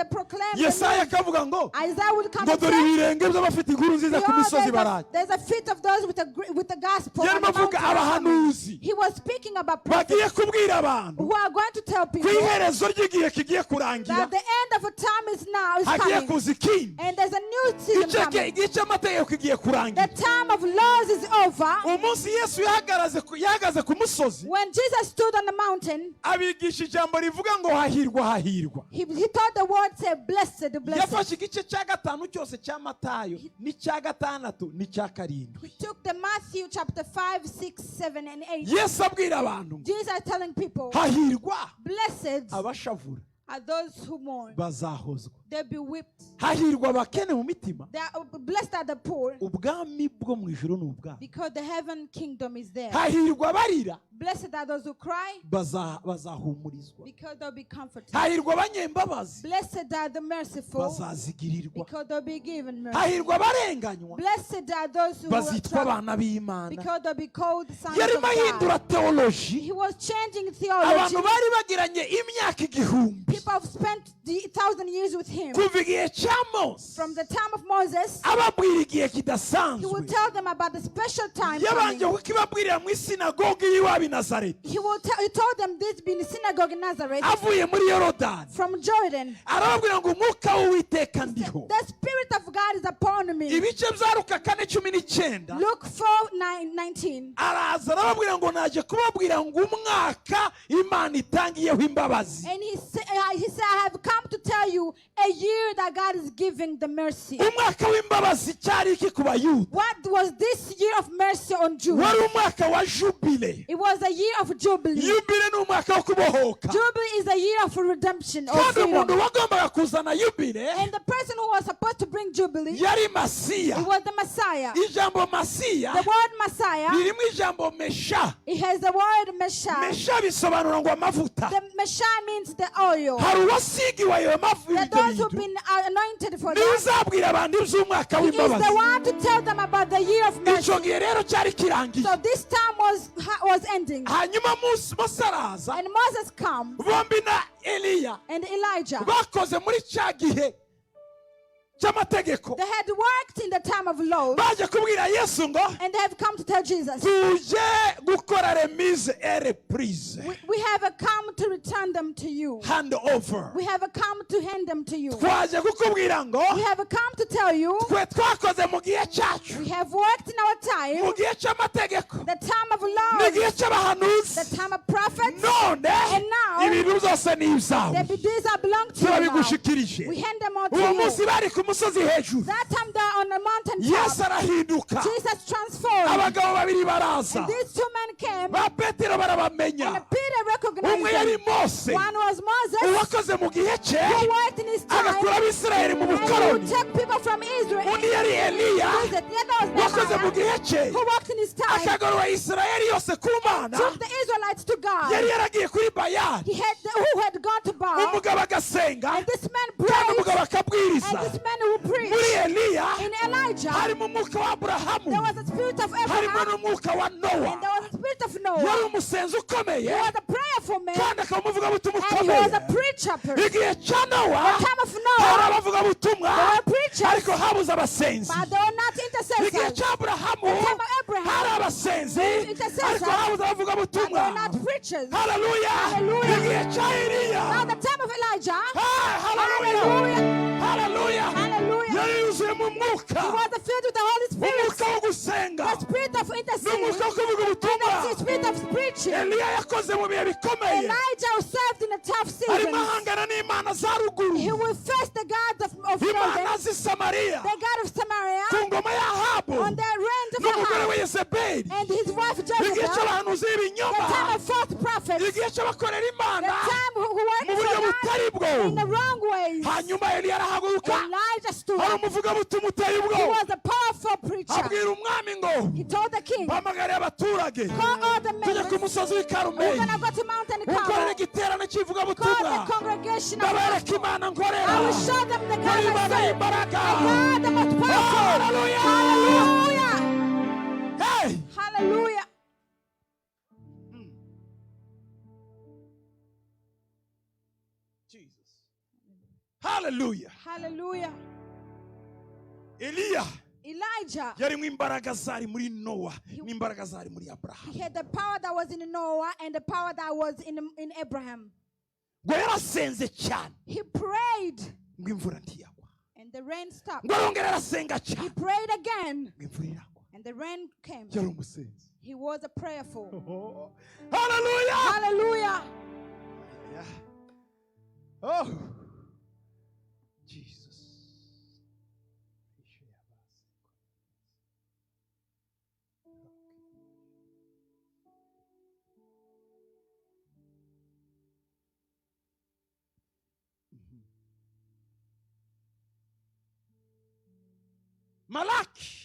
proclaimed the Yesaya news. akavuga ngo Isaiah would come ngo and dore say, ibirenge by'abafite inkuru nziza ku misozi baraje there's a feet of those with the gospel. yarimo on the avuga mountain are coming." abahanuzi He was speaking about bagiye prophets kubwira abantu who are going to tell ku people iherezo ry'igihe kigiye kurangira that the end of a time is now is hagiye coming. kuza ikindi And there's a new season coming. igihe cy'amategeko kigiye The kurangira time of laws is over. umunsi Yesu yahagaze ku musozi When Jesus stood on the mountain, abigisha ijambo rivuga ngo hahirwa hahirwa he taught the word, say, blessed, blessed. yafashe igice cya gatanu cyose cya Matayo n'icya gatandatu n'icya karindwi He took the Matthew chapter 5, 6, 7, and 8. Yesu abwira abantu ngo Jesus is telling people, hahirwa blessed abashavura are those who mourn. bazahozwa They'll be whipped. hahirwa abakene mu mitima They are blessed are the poor, ubwami bwo mu ijuru ni ubwabo because the heaven kingdom is there. hahirwa abarira Blessed are those who cry, bazahumurizwa because they'll be comforted. hahirwa abanyembabazi Blessed are the merciful, bazazigirirwa because they'll be given mercy. hahirwa abarenganywa Blessed are those who are bazitwa troubled, abana b'Imana because they'll be called sons of yarimo ahindura God. teoloji He was changing abantu theology. bari bagiranye imyaka igihumbi People have spent the 1,000 years with him. kuva igihe cya Mose From the time of Moses, ababwira igihe he kidasanzwe will tell them about the special time yabanje coming. kukibabwirira mu isinagogi y'iwabo i Nazareti He told them this being the synagogue in Nazareth avuye muri Yorodani from Jordan. arababwira ngo umwuka w'Uwiteka ndiho The Spirit of God is upon me. ibice bya Luka 4:19 Luke 4:19. araza arababwira ngo naje kubabwira ngo umwaka Imana itangiyeho imbabazi And he said, I have come to tell you a year that God is giving the mercy. umwaka w'imbabazi cyari iki ku Bayuda What was this year of mercy on Jews? wari umwaka wa jubile It was a year of Jubilee. yubile ni umwaka wo kubohoka Jubilee is a year of redemption or kandi umuntu freedom. wagombaga kuzana yubile And the person who was supposed to bring Jubilee, yari Masiya it was the Messiah. ijambo Masiya The word Messiah, ririmo ijambo mesha it has the word Messiah. mesha bisobanura ngo amavuta The Messiah means the oil. hari uwasigiwe ayo mavuta That those who've been anointed for niwe that, uzabwira abantu iby'umwaka he is the w'imbabazi one to tell them about the year of mercy. icyo gihe rero cyari kirangiye So this time was ending. hanyuma Mose araza And Moses comes bombi na Eliya and Elijah. bakoze muri cya gihe cy'amategeko They had worked in the time of law, baje kubwira Yesu ngo and they have come to tell Jesus, tuje gukora remise et reprise we have come to return them to you. hand over We have come to hand them to you. twaje kukubwira ngo We have come to tell you, twe twakoze mu gihe cyacu we have worked in our time, mu gihe cy'amategeko the time of law, n'igihe cy'abahanuzi the time of prophets, none and now ibintu byose ni ibyawe these are belong to you now. turabigushikirije We hand them all to uwo you. munsi bari ku musozi hejuru That time they're on the mountain Yesu top. arahinduka Jesus transformed. abagabo babiri baraza And these two men came, ba Petero barabamenya and Peter recognized umwe yari them. Mose One was Moses, uwakoze mu gihe cye who worked in his time, agakura abisirayeli mu and he bukoroni would take people from Israel. undi yari Eliya The other wakoze mu was gihe cye Nehemiah, who worked in his time, akagarura Isirayeli yose ku Mana took the Israelites to yari God. yaragiye kuri Bayali Who had gone to Baal, umugabo agasenga and this man kandi prayed, umugabo akabwiriza and this man who muri preached. Eliya In Elijah, harimo umwuka wa Aburahamu there was a spirit of harimo Abraham, n'umwuka wa Nowa and there was a spirit of yari Noah. umusenzi ukomeye He was a prayerful man, kandi akaba umuvugabutumwa and he was ukomeye a preacher. igihe cya Nowa The time of hari Noah, abavugabutumwa there were preachers, ariko habuze abasenzi but they were not igihe intercessors. cya Aburahamu The time of Abraham, hari abasenzi intercessors, ariko habuze but they abavugabutumwa were not preachers. haleluya Hallelujah. igihe cya Eliya Now the time of Elijah, haleluya haleluya hallelujah, yari yuzuye mu he mwuka was filled with the Holy Spirit, umwuka wo gusenga the spirit of interceding, n'umwuka wo kuvuga and ubutumwa the spirit of preaching. Eliya yakoze mu bihe bikomeye Elijah served in a tough arimo season. ahangana n'imana za ruguru He will face the gods of imana northern, z'i Samariya the god of Samaria, ku ngoma ya Ahabu on the reign of n'umugore we Ahab, Yezebeli and his wife igihe Jezebel, cy'abahanuzi the b'ibinyoma time of false prophets, igihe cy'abakorera the imana time who mu worked buryo for God in the wrong ways. Elijah stood up. He was a powerful preacher. He told the king, call all the members. We're going to go to Mountain Carmel. Call the congregation of gospel. I will show them the God I serve. The God the most powerful. Hallelujah. Hey! Hallelujah. Jesus. Hallelujah. Hallelujah. Elijah, yari mu imbaraga zari muri Noah n'imbaraga zari muri Abraham. He had the power that was in Noah and the power that was in Abraham. Ngo yarasenze cyane. He prayed. Ngo imvura ntiyagwa. And the rain stopped. Ngo arongera arasenga cyane. He prayed again. Ngo imvura iragwa. And the rain came. Yari umusenzi. He was a prayerful. Hallelujah. Hallelujah. Yeah. Oh. Jesus. Malachi.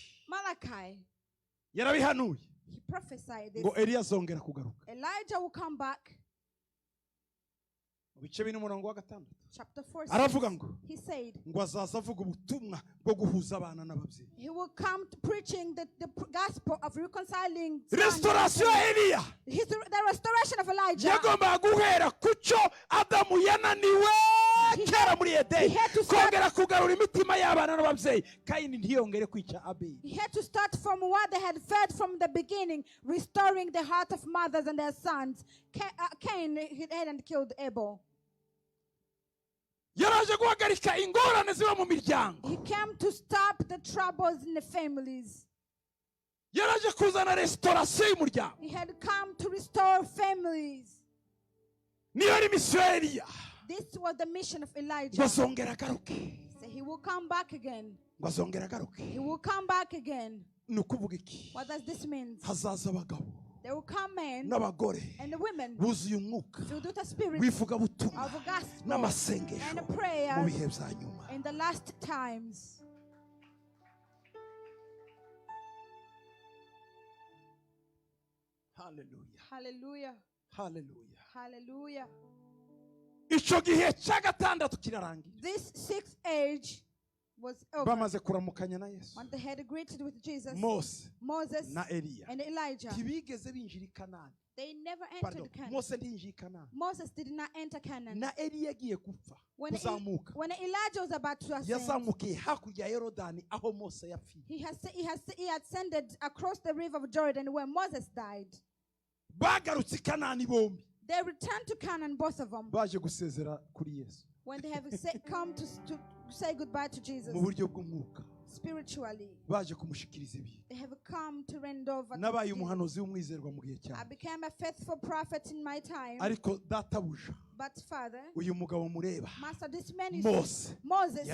Yarabihanuye. He prophesied this. Ngo Eliya azongera kugaruka. Elijah will come back. Bice bine umurongo wa 6. Chapter 4. Aravuga ngo. He said. Ngo azaza avuga ubutumwa bwo guhuza abana n'ababyeyi. He will come preaching the gospel of reconciling. Restoration Eliya. The restoration of Elijah. Yagomba guhera kucyo Adamu yananiwe kera muri Edeni. Kongera kugarura imitima y'abana n'ababyeyi. Kayini ntiyongere kwica Abeli. He had to start from what they had fed from the beginning, restoring the heart of mothers and their sons. Cain hadn't killed Abel. He came to stop the troubles in the families. He had come to restore families. This was the mission of Elijah. So he will come back again. He will come back again. What does this mean? There will come men and the women filled with the spirit of the gospel and the prayers in the last times. Hallelujah. Hallelujah. Hallelujah. Hallelujah. This 6th age was over. When they had greeted with Jesus, Moses and Elijah, they never entered Canaan. Moses did not enter Canaan. When Elijah was about to ascend, he had ascended across the river of Jordan where Moses died. They returned to Canaan, both of them, when they have come to say goodbye to Jesus. Spiritually, they have come to render over to Jesus. I became a faithful prophet in my time. But Father, Master, this man is Moses.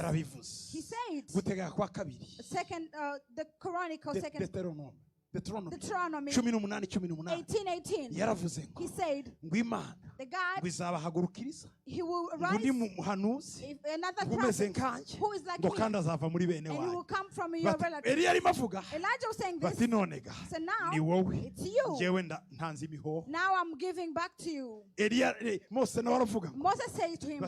He said, the Chronicle, Deuteronomy 18:18. He said, the God, He will rise another prophet who is like me, and He will come from your relatives. Elijah was saying this. So now it's you. Now I'm giving back to you. Moses said to him,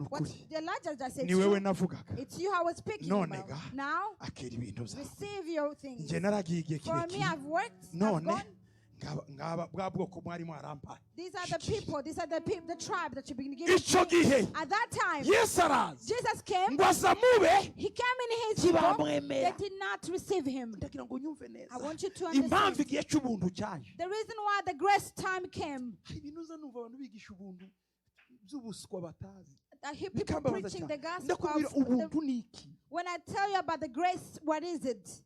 what Elijah just said, it's you I was speaking about. Now receive your things. For me, I've worked, I've gone. These are the people, the tribe that you've been given. At that time, Jesus came. He came in His people. They did not receive Him. I want you to understand the reason why the grace time came. I hear people preaching the gospel. When I tell you about the grace, what is it?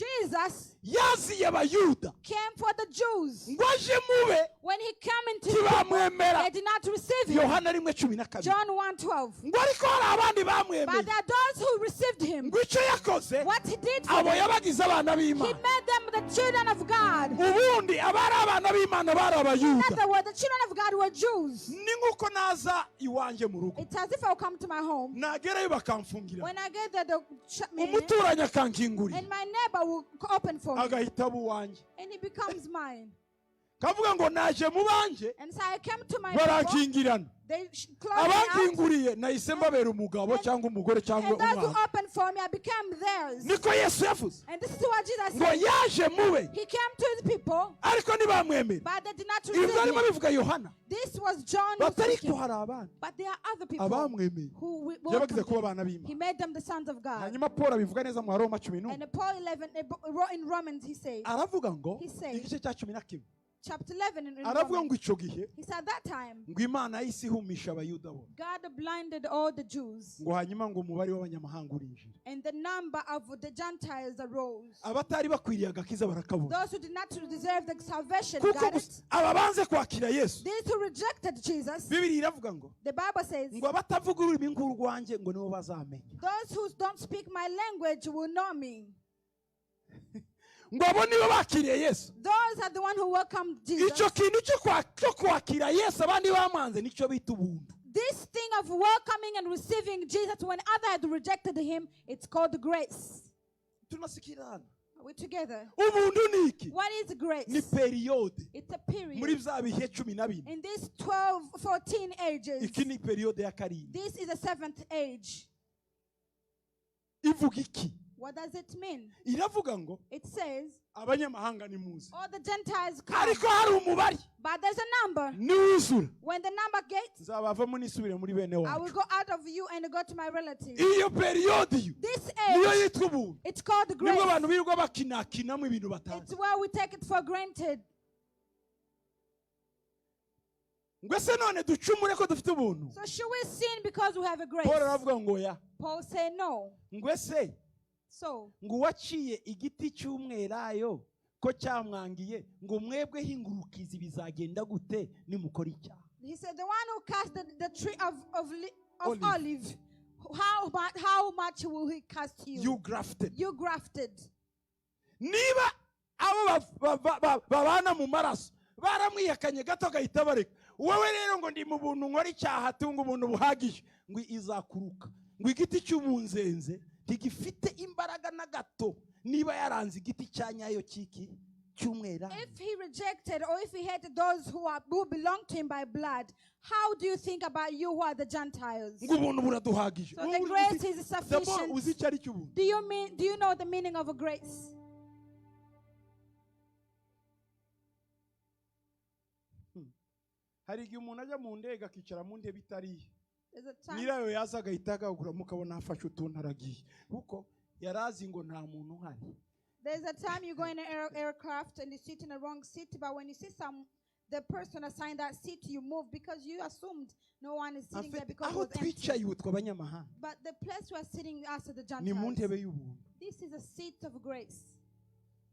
Jesus yaziye abayuda came for the Jews. ngo aje mube When he came into the people, ntibamwemera. they did not receive him. Yohana 1:12 John 1:12. ngo ariko hari abandi But bamwemeye there are those who received him. ngo icyo yakoze What he did for abo them, yabagize abana he b'Imana. made them the children of God. Ubundi abari abana b'Imana bari In abayuda. other words, the children of God were Jews. Ni nk'uko naza iwanjye mu rugo It's as if I would come to my home. nagerayo bakamfungira When I get there, they'll shut me in, umuturanyi akankingurira and my neighbor will open for me, agahita aba uwanjye and he becomes mine. kavuga ngo naje mu banjye And so I came to my people. barankingirana They closed me out. abankinguriye nahise mbabera umugabo cyangwa umugore cyangwa And those who umwana. opened for me, I became theirs. Niko Yesu yavuze And this is what Jesus ngo said. yaje mube He came to his people, ariko ntibamwemera. but they did not Ibi receive barimo him. bivuga Yohana This was John who batari speaking. ko hari abandi But there are other people abamwemeye who yabagize welcomed kuba him. abana He b'Imana. made them the sons of God. Hanyuma Paul abivuga neza mu Roma 11 And Paul 11, wrote in Romans, he said, aravuga ngo He said- igice cya 11 chapter 11 in aravuga Romans, ngo icyo gihe he said, that time, ngo Imana yahise ihumisha abayuda bo God blinded all the Jews, ngo hanyuma ngo umubare w'abanyamahanga urinjira. and the number of the Gentiles arose. Abatari bakwiriye agakiza barakabona Those who did not deserve the salvation kuko got gusa it. aba banze kwakira Yesu These who rejected Jesus, Bibiri iravuga ngo the Bible says, ngo abatavuga ururimi nk'urwanjye ngo nibo bazamenya those who don't speak my language will know me. ngo abo nibo bakiriye Yesu. Those are the one who welcomed Jesus. Icyo kintu cyo kwakira Yesu abandi bamanze nicyo bita ubuntu. This thing of welcoming and receiving Jesus when others had rejected him, it's called grace. Tunasikirana Are we together? ubuntu ni iki? What is grace? Ni periyode It's a muri period. bya bihe 12. In these 12, 14 ages, Iki ni periyode ya karindwi. this is the 7th age. Ivuga iki? What does it mean? Iravuga ngo It says, abanyamahanga ni muzi all the Gentiles come, ariko hari umubare but there's a number. niwuzura When the number gets, nzabavamo nisubire muri bene I will wacu. go out of you and go to my relatives. Iyo periyode iyo This niyo age, yitwa ubuntu. it's called Nibwo grace. abantu birirwa bakinakinamo ibintu It's batazi. where we take it for granted. Ngo ese none ducumure ko dufite ubuntu? So should we sin because we have a grace? Paul aravuga ngo ya Paul said no. ngo ese So, ngo uwaciye igiti cy'umwelayo ko cyamwangiye ngo mwebwe hingurukizi bizagenda gute nimukora icyaha? he said, the one who cast the tree of Olive. olive, how much will he cast you? You grafted. You grafted. Niba abo babana mu maraso baramwihakanye gato gahita bareka, wowe rero ngo ndi mu buntu nkora icyaha tunga ubuntu buhagije ngo izakuruka, ngo igiti cy'ubunzenze ntigifite imbaraga na gato niba yaranze igiti cya nyayo cy'iki cy'umwera. If he rejected or if he hated those who belong to him by blood, how do you think about you who are the Gentiles? ngo ubuntu buraduhagije. So the grace is sufficient. Uzi icyo ari cy'ubuntu? Do you know the meaning of a grace? Hari igihe umuntu ajya mu ndege akicara mu ntebe itariye, There's a time. nyirayo yaza agahita agahugura mukabona afashe utuntu aragiye kuko yarazi ngo nta muntu uhari. There's a time you go in an aircraft and you sit in the wrong seat, but when you see the person assigned that seat, you move because you assumed no one is sitting there because it Aho was empty. twicaye ubu tw'abanyamahanga But the place we are sitting us at the ni mu Gentiles, ntebe y'ubuntu. this is a seat of grace.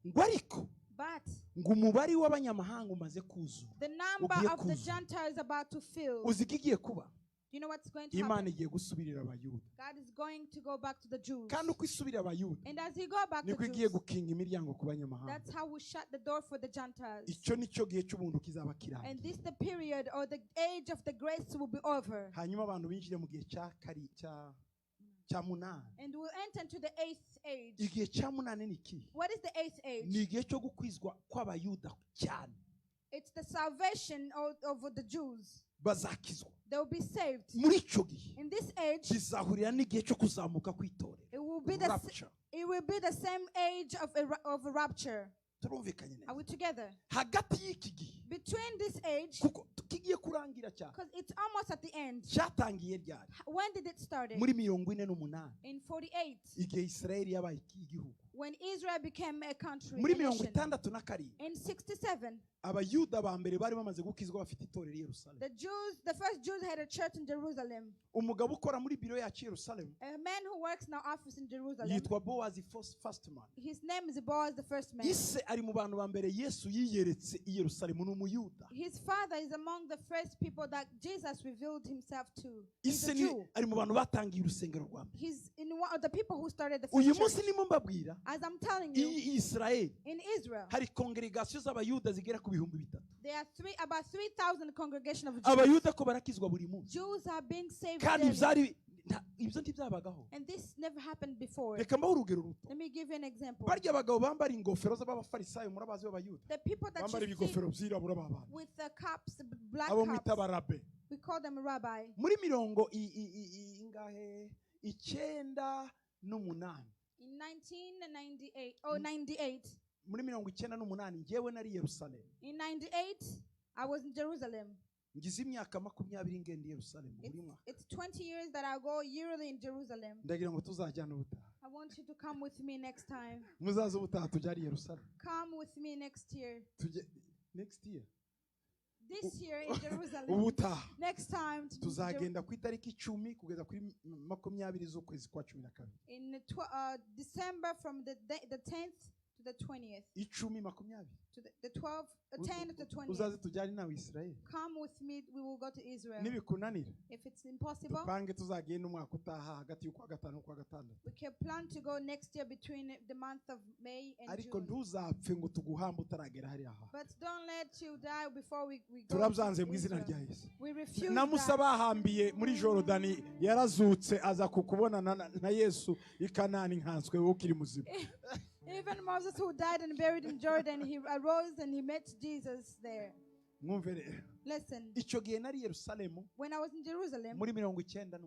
Ngo ariko But ngo umubare w'abanyamahanga umaze kuzura. the number Ugiye of the kuzura. Gentiles about to fill. Uzi ko igiye kuba? You know what's going to Imana happen? igiye gusubirira abayuda, God is going to go back to the Jews. kandi uko isubira abayuda And as he go back to niko the igiye Jews, gukinga imiryango ku banyamahanga. that's how we shut the door for the Gentiles. Icyo nicyo gihe cy'ubuntu kizaba And kirangiye. this the period or the age of the grace will be over. Hanyuma abantu binjire mu gihe cya munani. And we'll enter into the 8th age. Igihe cya munani ni iki? What is the 8th age? Ni igihe cyo gukwizwa kw'abayuda cyane. It's the salvation of the Jews. Bazakizwa. They will be saved. Muri icyo gihe In this age, kizahurira n'igihe cyo kuzamuka kw'itorero. it will be Rapture. the same age of a rapture. turumvikanye Are we neza together? hagati y'iki gihe Between this age, kuko tukigiye kurangira cyane because it's almost at the end. cyatangiye ryari When did it start? muri 48 In 48, igihe Israeli yabaye igihugu when Israel became a country. muri A nation. 67 In 67, abayuda ba mbere bari bamaze gukizwa bafite itorero i Yerusalemu the first Jews had a church in Jerusalem. umugabo ukora muri biro yacu i Yerusalemu A man who works in our office in Jerusalem. yitwa Boaz Firstman His name is Boaz, the first man. ise ari mu bantu ba mbere Yesu yiyeretse i Yerusalemu n'umuyuda His father is among the first people that Jesus revealed himself to. He's ise a ni Jew. ari mu bantu batangiye urusengero rwa mbere He's in one of the people who started the uyu first munsi church. nimo mbabwira As I'm telling you, i Israeli in Israel, hari congregation z'abayuda zigera ku 3,000 there are about 3,000 congregation of Jews. abayuda ko barakizwa buri munsi Jews are being saved kandi daily. ibyo ntibyabagaho And this never happened before. reka mbaho urugero ruto Let me give you an example. barya abagabo bambara ingofero z'abafarisayo murabazi b'abayuda The people that bambara you see ibigofero byirabura b'abana with the caps, the black abo mwita caps, barabe we call them rabbi. muri mirongo ingahe 98 In 1998, or 98, muri 98 njyewe nari Yerusalemu in 98, I was in Jerusalem. ngize imyaka 20 ngenda i Yerusalemu buri mwaka It's 20 years that I go yearly in Jerusalem. ndagira ngo tuzajyana ubutaha I want you to come with me next time. muzaze ubutaha tujyane i Yerusalemu Come with me next year. next year This year in Jerusalem. ubutaha Next time to tuzagenda ku itariki 10 kugeza kuri 20 z'ukwezi kwa 12 in December from the 10th to the 20th. 10 To the 10th to the 20th. uzaze tujyane nawe Israeli Come with me, we will go to Israel. nibikunanira If it's impossible, tupange tuzagenda umwaka utaha hagati y'ukwa gatanu n'ukwa gatandatu we can plan to go next year between the month of May and ariko June. ntuzapfe ngo tuguhambe utaragera hariya ha But don't let you die before we go turabyanze to mu izina rya Israel. Yesu We refuse na Musa that. bahambiye muri Jorodani yarazutse aza kukubonana na Yesu i Kanani nkanswe wowe ukiri muzima Even Moses, who died and buried in Jordan, he arose and he met Jesus there. mwumve rero Listen, icyo gihe nari Yerusalemu when I was in Jerusalem, muri 98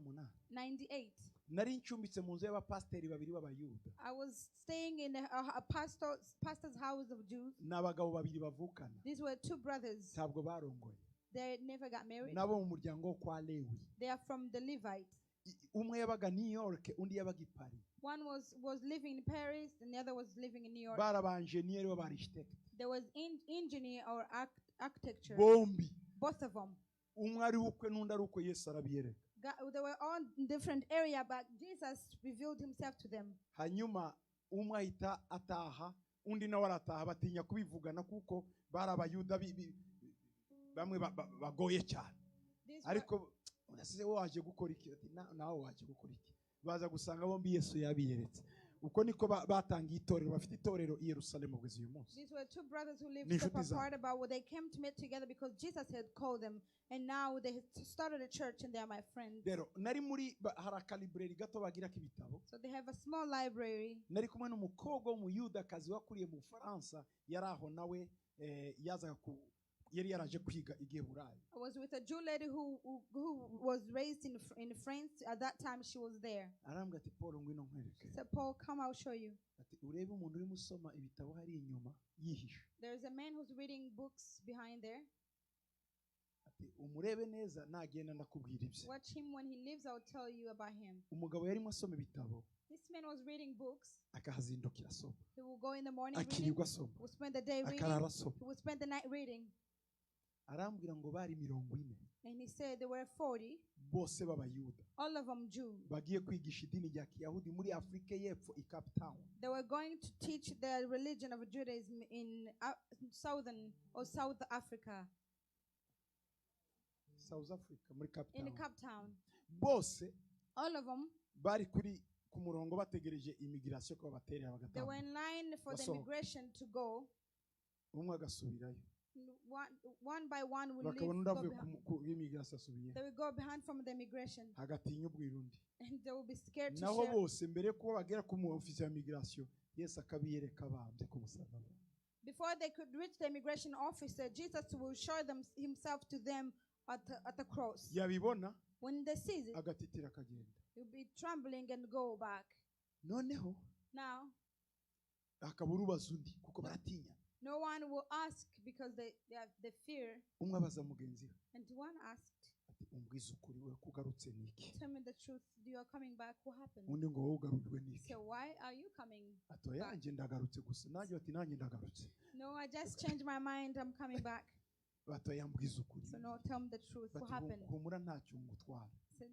98, nari ncumbitse mu nzu y'abapasiteri babiri b'abayuda I was staying in a pastor's house of Jews. n'abagabo babiri bavukana These were two brothers. ntabwo barongoye They never got married. nabo mu muryango wo kwa Lewi They are from the Levites. umwe yabaga New York undi yabaga i Paris One was living in Paris and the other was living in New York. barabanjeniyeri b'abarchitect There was engineer or architecture. bombi Both of them. umwe ari ukwe n'undi ari ukwe Yesu arabiyereka They were all in different area, but Jesus revealed himself to them. hanyuma umwe ahita ataha undi nawe arataha batinya kubivugana kuko bari abayuda bamwe bagoye cyane ariko urasize waje gukora iki nawe waje gukora iki baza gusanga bombi Yesu yabiyeretse uko niko batangiye itorero bafite itorero i Yerusalemu kugeza uyu munsi. These were two brothers who lived apart about what they came to meet together because Jesus had called them, and now they started a church and they are my friends. Rero nari muri haraka library gato bagira k'ibitabo. So they have a small library. Nari kumwe n'umukobwa w'umuyudakazi wakuriye mu Faransa yari aho nawe yazaga ku yari yaraje kwiga igiheburayo. I was with a Jew lady who was raised in France. At that time she was there. Arambwira ati Paul ngwino nkwereke. So Paul, come, I'll show you. Ati urebe umuntu urimo usoma ibitabo hari inyuma yihishe. There's a man who's reading books behind there. Ati umurebe neza nagenda ndakubwira ibye. Watch him when he leaves, I'll tell you about him. Umugabo yarimo asoma ibitabo. This man was reading books. Akahazindukira asoma. He will go in the morning reading. Akirirwa asoma. He will spend the day reading. Akarara asoma. He will spend the night reading. Arambwira ngo bari 40. And he said there were 40. Bose b'abayuda. All of them Jew. Bagiye kwigisha idini rya Kiyahudi muri Afrika y'Epfo i Cape Town. They were going to teach the religion of Judaism in southern or South Africa. South Africa muri Cape Town. In Cape Town. Bose all of them bari kuri ku murongo bategereje immigration ko baterera bagataha. They were in line for the immigration to go. Umwe agasubirayo. One by one will leave. They will go behind from the immigration. And they will be scared to share. Before they could reach the immigration officer, Jesus will show himself to them at the cross. When they see it, he'll be trembling and go back. Now, No one will ask because they fear. umwe abaza mugenzi we And one asked, ati umbwiza ukuri we kugarutse niki tell me the truth, you are coming back, what happened? undi ngo wowe ugarujwe niki So why are you coming? ato yanjye ndagarutse gusa nanjye ati nanjye ndagarutse No, I just changed my mind, I'm coming back. bato yambwiza ukuri So no, tell me the truth, what happened? humura ntacyo ngutwara So,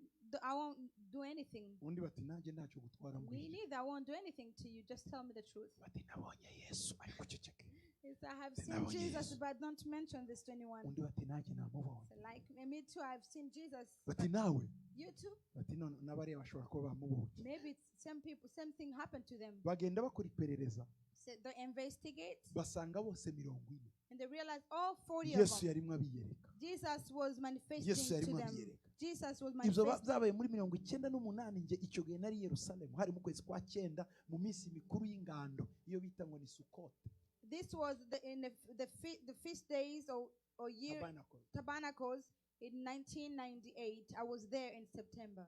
I won't do anything. undi bati nanjye ntacyo gutwara Me mbwira neither, I won't do anything to you, just tell me the truth. bati nabonye Yesu ariko ceceke Yes, I have Then seen I will Jesus, yes. but don't mention this to anyone. undi bati nanjye namubonye So like me too, I've seen Jesus. bati nawe You too? bati none n'abareba bashobora kuba bamubonye Maybe it's some people, same thing happened to them. bagenda bakora iperereza So they investigate basanga bose 40 and they realize all 40 of Yesu them. yarimo abiyereka Jesus was Yesu manifesting to yarimo them. abiyereka Jesus was ibyo manifesting. byabaye muri 98 nge icyo gihe nari i Yerusalemu hari mu kwezi kwa 9 mu minsi mikuru y'ingando iyo bita ngo ni Sukote This was the feast days or year tabernacles in 1998. I was there in September.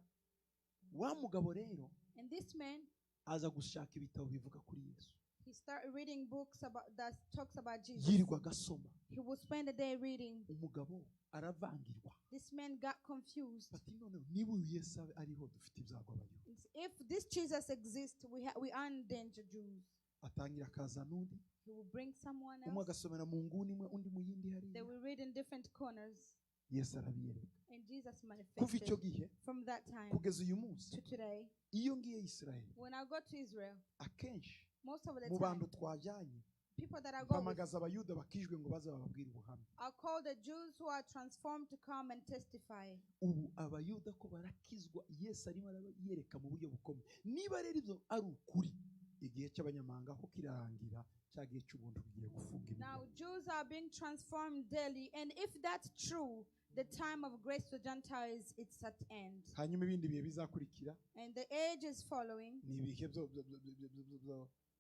wa mugabo rero And this man, aza gushaka ibitabo bivuga kuri Yesu he started reading books that talks about Jesus. yirirwaga asoma He would spend the day reading. umugabo aravangirwa This man got confused. bati none niba uyu Yesu ariho dufite ibyago abayeho If this Jesus exists, we are in danger, Jews. atangira akaza n'undi He will bring someone umwe else. agasomera mu nguni imwe undi mu yindi They hariya will read in different corners. Yesu arabiyereka And Jesus kuva icyo manifested gihe from that time kugeza uyu munsi to today. iyo ngiye Isiraheli When I go to Israel, akenshi most of the mu time, bantu twajyanye people that I go with, mpamagaza abayuda bakijwe ngo baze bababwire ubuhamya I'll call the Jews who are transformed to come and testify. ubu abayuda ko barakizwa Yesu arimo arabiyereka mu buryo bukomeye niba rero ibyo ari ukuri igihe cy'abanyamahanga ko kirarangira cya gihe cy'ubuntu bugiye gufunga Now, imiryango Jews are being transformed daily, and if that's true, the time of grace to Gentiles, it's at end. hanyuma ibindi bihe bizakurikira And the age is following. ni ibihe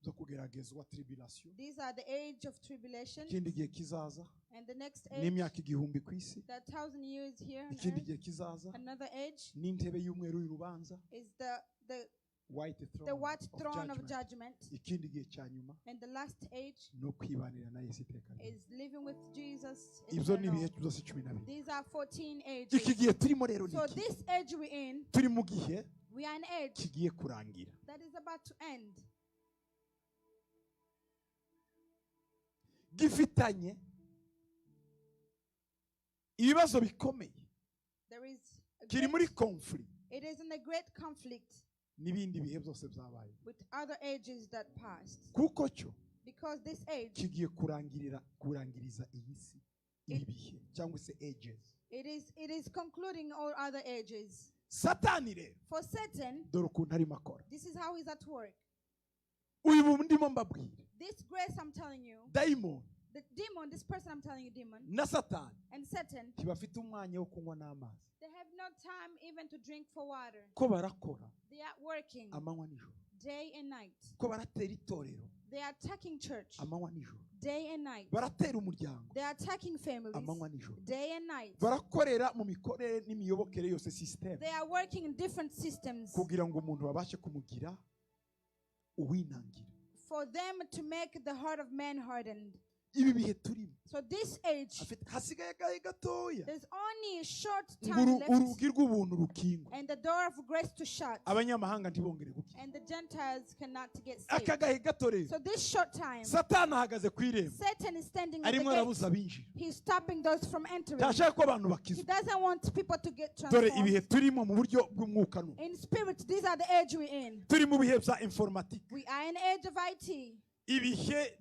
byo kugeragezwa tribulation These are the age of tribulation. ikindi gihe kizaza And the next age, n'imyaka 1000 ku isi the 1,000 years here on ikindi earth. gihe kizaza Another age n'intebe y'umweru y'urubanza is the white white throne of judgment judgment. ikindi gihe cya nyuma And the last age no kwibanira na Yesu iteka ryose. is living with Jesus. ibyo ni ibihe eternal. byose 12 These are 14 iki ages. gihe turimo rero ni So iki? this age we're in, turi mu gihe we are an age kigiye kurangira that is about to end. gifitanye ibibazo bikomeye There is a kiri great- muri conflict it is in a great conflict n'ibindi bihe byose byabaye with other ages that passed. kuko cyo Because this age, kigiye kurangiriza iyi si ibi bihe cyangwa se ages it is concluding all other ages. satani rero For Satan, dore ukuntu arimo akora this is how he's at work. uyu ndimo mbabwira This grace I'm telling you, dayimoni the demon, this person I'm telling you, demon, na satani and Satan, ntibafite umwanya wo kunywa n'amazi they have no time even to drink for water. ko barakora They are working amanywa nijoro day and night. ko baratera itorero They are attacking church amanywa nijoro day and night. baratera umuryango They are attacking families amanywa nijoro day and night. barakorera mu mikorere n'imiyobokere yose system They are working in different systems kugira ngo umuntu babashe kumugira uwinangira for them to make the heart of man hardened. ibi bihe turimo So this age, hasigaye agahe gatoya there's only a short ngo time left urugi rw'ubuntu rukingwe and the door of grace to shut, abanyamahanga ntibongere gukira and the Gentiles cannot get aka saved. gahe gato rero So this short time, satani ahagaze ku irembo Satan is standing at the arimo gate. arabuza abinjira He's stopping those from entering. ntashaka ko abantu He bakizwa doesn't want people to get dore ibihe transformed. turimo mu buryo bw'umwuka n'ubu In spirit, these are the age we're in. turi mu bihe bya informatique We are in the age of IT, ibihe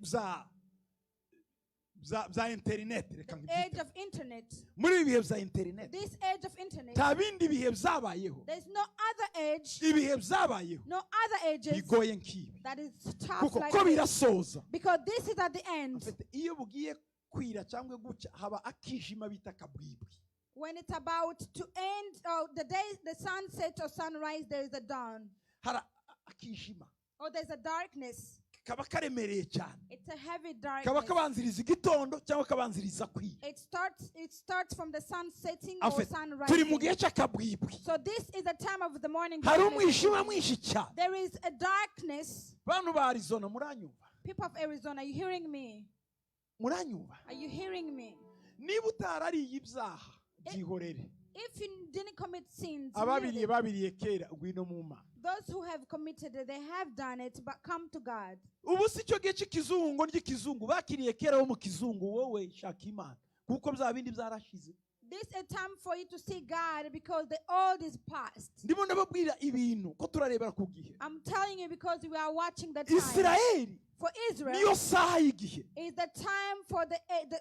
bya interineti reka the age nkibyite of internet. muri ibi bihe bya interineti This age of internet, nta bindi bihe byabayeho there's no other age, ibihe byabayeho no other ages bigoye nk'ibi that is tough kuko like ko this. birasoza Because this is at the end. Afite iyo bugiye kwira cyangwa gucya haba akijima bita kabwibwi When it's about to end, the day, the sunset or sunrise, there is a dawn. hari akijima Or there's a darkness. kaba karemereye cyane It's a heavy kaba darkness. kabanziriza igitondo cyangwa kabanziriza kwira It starts from the sun setting or Afite sun turi mu rising. gihe cy'akabwibwi So this is the time of the morning. hari darkness. umwijima mwinshi cyane There is a darkness. bantu ba Arizona muranyumva People of Arizona, are you hearing me? muranyumva? Are you hearing me? Niba utarariye ibyaha byihorere. If you didn't commit sins, Ababiriye kera ngwino mu Mana. those who have committed it, they have done it, but come to God. Ubu si cyo gihe cy'ikizungu ry'ikizungu bakiriye kera wo mu kizungu, wowe shaka Imana kuko bya bindi byarashize. This is a time for you to see God because the old is past. Ndimo ndababwira ibintu ko turarebera ku gihe. I'm telling you because we are watching the time. Israeli For Israel, niyo saha y'igihe. is the time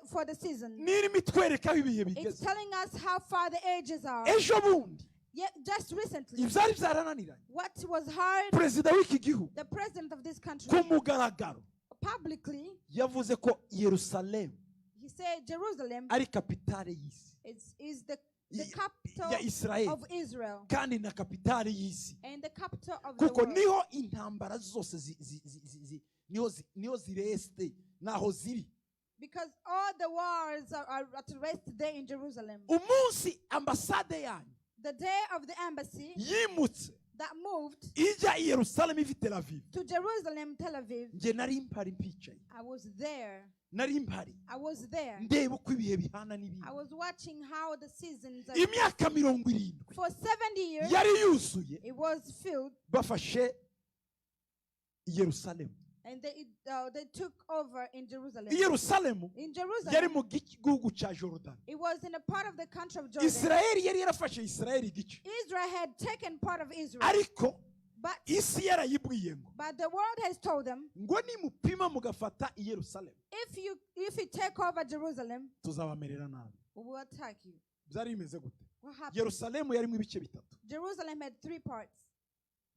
for the season. Nirimo itwereka ibihe It's bigeze. telling us how far the ages are. Ejo bundi Yet just recently, ibyari byarananiranye. what was hard, Perezida w'iki gihugu the president of this country ku mugaragaro publicly, yavuze ko Yerusalemu he said Jerusalem ari kapitale y'isi is the ya capital Israeli of Israel kandi na kapitale y'isi and the capital of the kuko world. niho intambara zose niho zireste naho ziri. Because all the wars are at rest there in Jerusalem. Umunsi ambasade yanyu The day of the embassy yimutse that moved ijya i Yerusalemu ivi Tel Aviv, to Jerusalem, Tel Aviv, nge nari mpari mpicaye, I was there. nari mpari I was there. ndeba uko ibihe bihana n'ibindi. I was watching how the seasons are. Imyaka 70 For 70 years, yari yuzuye it was filled, bafashe Yerusalemu. and they took over in Jerusalem. Yerusalemu In yari Jerusalem, mu gihugu cya Jordan. it was in a part of the country of Jordan. Israeli yari yarafashe Israeli igice, Israel had taken part of Israel, ariko but isi yarayibwiye ngo the world has told them, ngo nimupima mugafata i Yerusalemu if you take over Jerusalem, tuzabamerera nabi. we will attack you. Byari bimeze gute? What happened? Yerusalemu yarimo ibice bitatu. Jerusalem had 3 parts.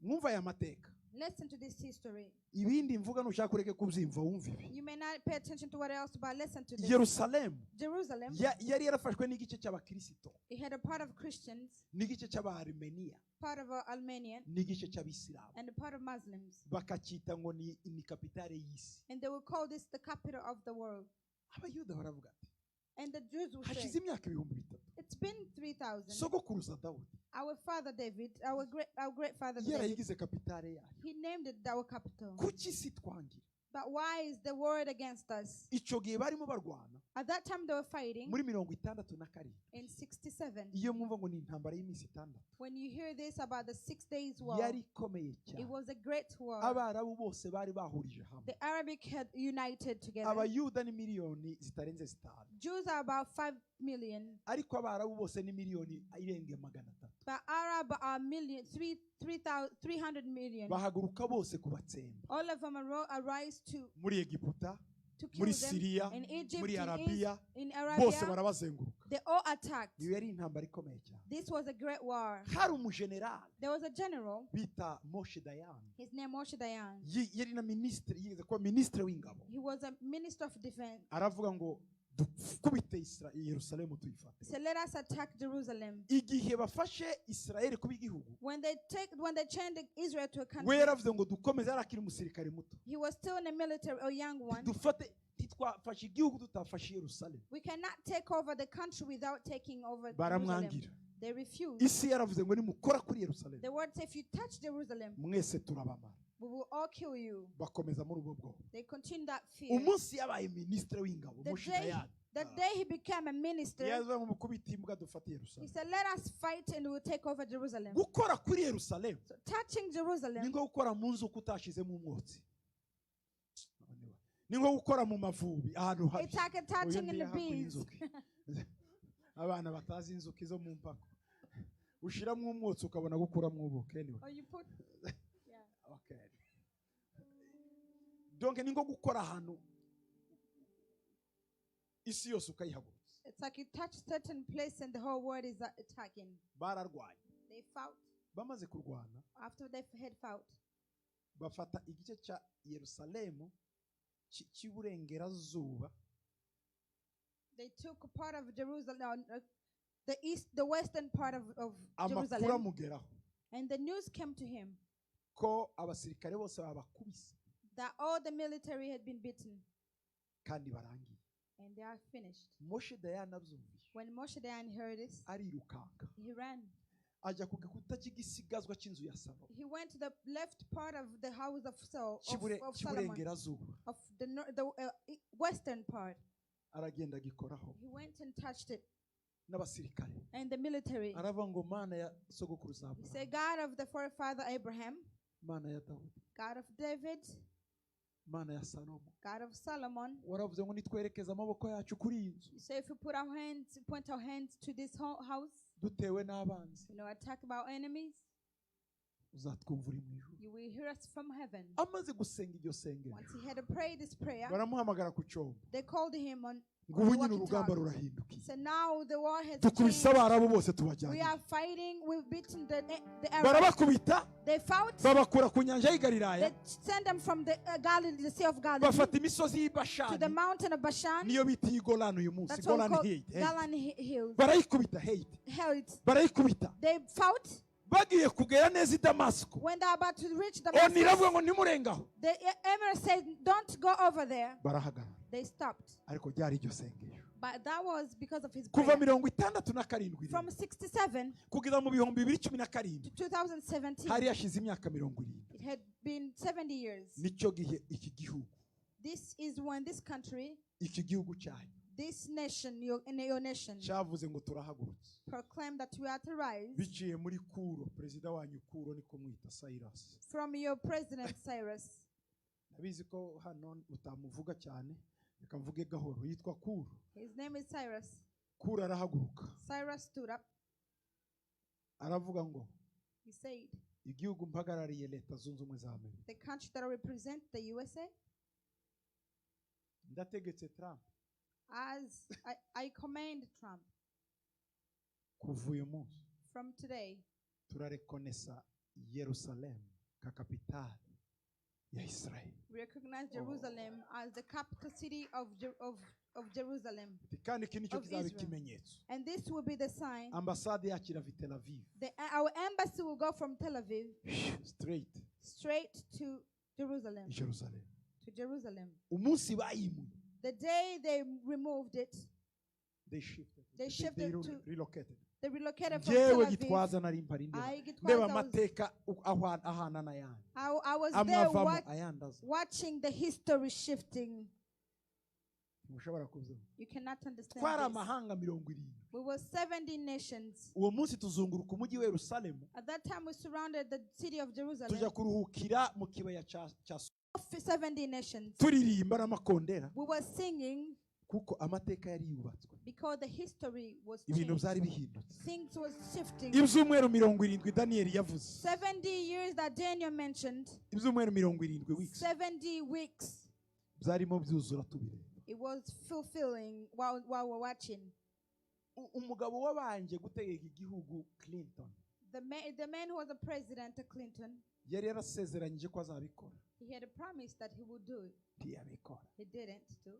Mwumva aya mateka. Listen to this history. Ibindi mvuga nushaka ureke kubyimva wumva ibi. You may not pay attention to what else, but listen to this. Yerusalemu Jerusalem, yari yarafashwe n'igice cy'abakristo, it had a part of Christians, n'igice cy'abarmeniya, part of Armenian, n'igice cy'abisilamu. and a part of Muslims. Bakakita ngo ni kapitale y'isi. And they will call this the capital of the world. Abayuda baravuga ati And the Jews will hashize say, imyaka 3,000 it's been 3,000. sogokuruza Dawudi Our father David, our great father David, yarayigize kapitale yayo. he named it our capital. Kuki si twangira? But why is the word against us? Icyo gihe barimo barwana At that time they were fighting muri 67 in 67. iyo mwumva ngo ni intambara y'iminsi 6 When you hear this about the 6 days war, yari ikomeye it cyane. was a great war. Abarabu bose bari bahurije hamwe. The Arabic had united together. Abayuda ni miliyoni zitarenze 5, Jews are about 5 million, ariko abarabu bose ni miliyoni irenge 300. but Arab are 300 million. Bahaguruka bose kubatsemba All of them arise muri Egiputa, to kill muri them. Syria, In Egypt, muri in Arabiya, Arabia, bose barabazenguruka. they all attacked. Iyo yari intambara ikomeye cyane. This was a great war. Hari umujenerali There was a general, bita Moshe Dayan, his name Moshe Dayan. yari na ministre, yigeze kuba ministre w'ingabo. He was a minister of defense. Aravuga ngo dukubite Yerusalemu tuyifate. So let us attack Jerusalem. Igihe bafashe Israeli kuba igihugu, When they changed Israel to a we country, yaravuze ngo dukomeze, arakiri umusirikare muto, he was still in the military, a young one. dufate ntitwafashe igihugu tutafashe Yerusalemu. We cannot take over the country without taking over Jerusalem. Baramwangira. They refused. Isi yaravuze ngo nimukora kuri Yerusalemu The word says, if you touch Jerusalem, mwese turabamara. we will all kill you. Bakomeza muri ubwo bwoko. They continued that fear. Umunsi yabaye ministre w'ingabo Moshe Dayan, The day he became a minister, yaza mu mukubita imbwa dufate he Yerusalemu. said, let us fight and we'll take over Jerusalem. Gukora kuri Yerusalemu So touching ni Jerusalem, nko gukora mu nzu kutashizemo umwotsi, ni nko gukora mu mavubi ahantu habi. it's like a touching in the bees. Abana batazi inzuki zo mu mpako ushiramo umwotsi ukabona gukuramo ubuke. Anyway, Or you put, yeah. okay. Donc ni nko gukora ahantu isi yose ukayihagurutsa. It's like you touch certain place and the whole world is attacking. Bararwanye, They fought. bamaze kurwana After they had fought, bafata igice cya Yerusalemu cy'iburengerazuba, they took a part of Jerusalem, the western part of amakuru Jerusalem, amugeraho and the news came to him ko abasirikare bose babakubise that all the military had been beaten kandi barangiye. and they are finished. Moshe Dayan abyumvise When Moshe Dayan heard this, arirukanga he ran. ajya ku gikuta cy'igisigazwa cy'inzu ya Salomo He went to the left part of the house of Solomon, cy'iburengerazuba, of the western part. aragenda agikoraho He went and touched it. n'abasirikare And the military. aravuga ngo mana ya sogokuruza He Aburahamu, said, God of the forefather Abraham, mana ya Dawudi, God of David, mana ya Salomo, God of Solomon. waravuze ngo nitwerekeze amaboko yacu kuri iyi nzu You say if we point our hands to this house, dutewe n'abanzi, attack by our enemies, uzatwumva uri mu ijuru. you will hear us from heaven. Amaze gusenga iryo sengero Once he had prayed this prayer, baramuhamagara ku cyombo they called him on ngo ubu nyine the urugamba walkie-talkie. rurahindukiye, So now the war has dukubise changed. abarabu bose We tubajyanye, are fighting. We've beaten the Arabs. barabakubita They fought. babakura ku nyanja y'i Galilaya, They sent them from the Galilee, the Sea of Galilee, bafata imisozi y'i to the Bashani, mountain of Bashan. niyo bita iyi Golani uyu munsi, That's what we Golani call Heights. Golan Hills. barayikubita Heights, Hills. barayikubita They fought. bagiye kugera neza i Damasiko, When they're about to reach oni Damascus, iravuga ngo ntimurengaho, the emir said, "Don't go over there." barahagarara. They stopped. Ariko ryari iryo sengesho But that was because of his kuva prayer. 67 From 67 kugeza mu bihumbi 2017 to 2017, hari hashize imyaka 70. it had been 70 years. Nicyo gihe iki gihugu, This is when this country, iki gihugu cyanyu this nation, your nation, cyavuze ngo turahagurutse, proclaimed that we are to rise biciye muri Kuro, perezida wanyu Kuro niko mwita Cyrus. from your president Cyrus. Nabizi ko hano utamuvuga cyane, reka mvuge gahoro, yitwa Kuro. His name is Cyrus. Kuro arahaguruka Cyrus stood up. aravuga ngo He said, igihugu mpagarariye Leta Zunze Ubumwe za Amerika, the country that represents the USA, ndategetse Trump as I command Trump, kuva uyu munsi from today, turarekonesa Yerusalemu ka kapitali ya Israeli. recognize Jerusalem as the capital city of Jerusalem. Kandi iki nicyo Of kizaba Israel. ikimenyetso. And this will be the sign. Ambasade yacu irava i Tel Aviv Our embassy will go from Tel Aviv straight to Jerusalem. i Jerusalem. To Jerusalem. Umunsi bayimuye, The day they removed it, they shifted, They shifted to- relocated. they relocated from Jewe Tel Aviv. Gitwaza nari mpari I, ndeba Gitwaza, ndeba was- amateka ahana n'ayandi, I was there amavamo ayandaza. watching the history shifting. Ntushobora kubyumva. You cannot understand Twari this. amahanga 70. We were 70 nations. Uwo munsi tuzunguruka umujyi wa Yerusalemu, At that time, we surrounded the city of Jerusalem. tujya kuruhukira mu kibaya cya 70 nations. turirimba n'amakondera, We were singing kuko amateka yari yubatswe, because the history was ibintu changed. byari bihindutse. Things was shifting. Ibyumweru 70 Daniyeli yavuze, 70 years that Daniel mentioned, ibyumweru 70 weeks 70 weeks, byarimo byuzura tubireba. it was fulfilling while we're watching. Umugabo wabanje gutegeka igihugu Clinton The man who was the president, Clinton, yari yarasezeranyije ko azabikora, he had a promise that he would do it. ntiyabikora. He didn't do.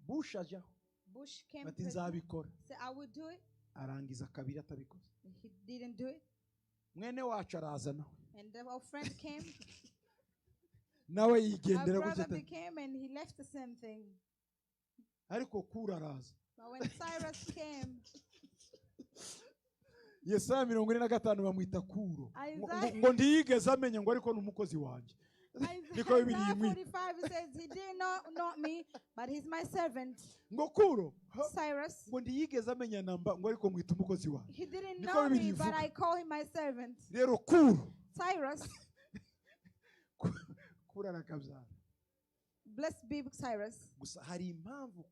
Bush ajyaho Bush came ati president, nzabikora, said, I will do it. arangiza kabiri atabikoze. He didn't do it. Mwene wacu araza nawe And our friend came, nawe our yigendera brother gutya, became, and he left the same thing. ariko Kuro araza. But when Cyrus came, Yesaya 45 bamwita Kuro, Isaiah- ngo ntiyigeze amenya ngo ariko ni umukozi wanjye. Niko Bibiliya Isaiah imwita. 45 says, he did not me, but he's my servant. Ngo Kuro Cyrus, ngo ntiyigeze amenya namba ngo ariko mwita umukozi wanjye. he didn't Niko know me, Bibiliya but ivuga. I call him my servant. Rero Kuro Cyrus, Kuro arakabyara. blessed be Cyrus. Gusa hari impamvu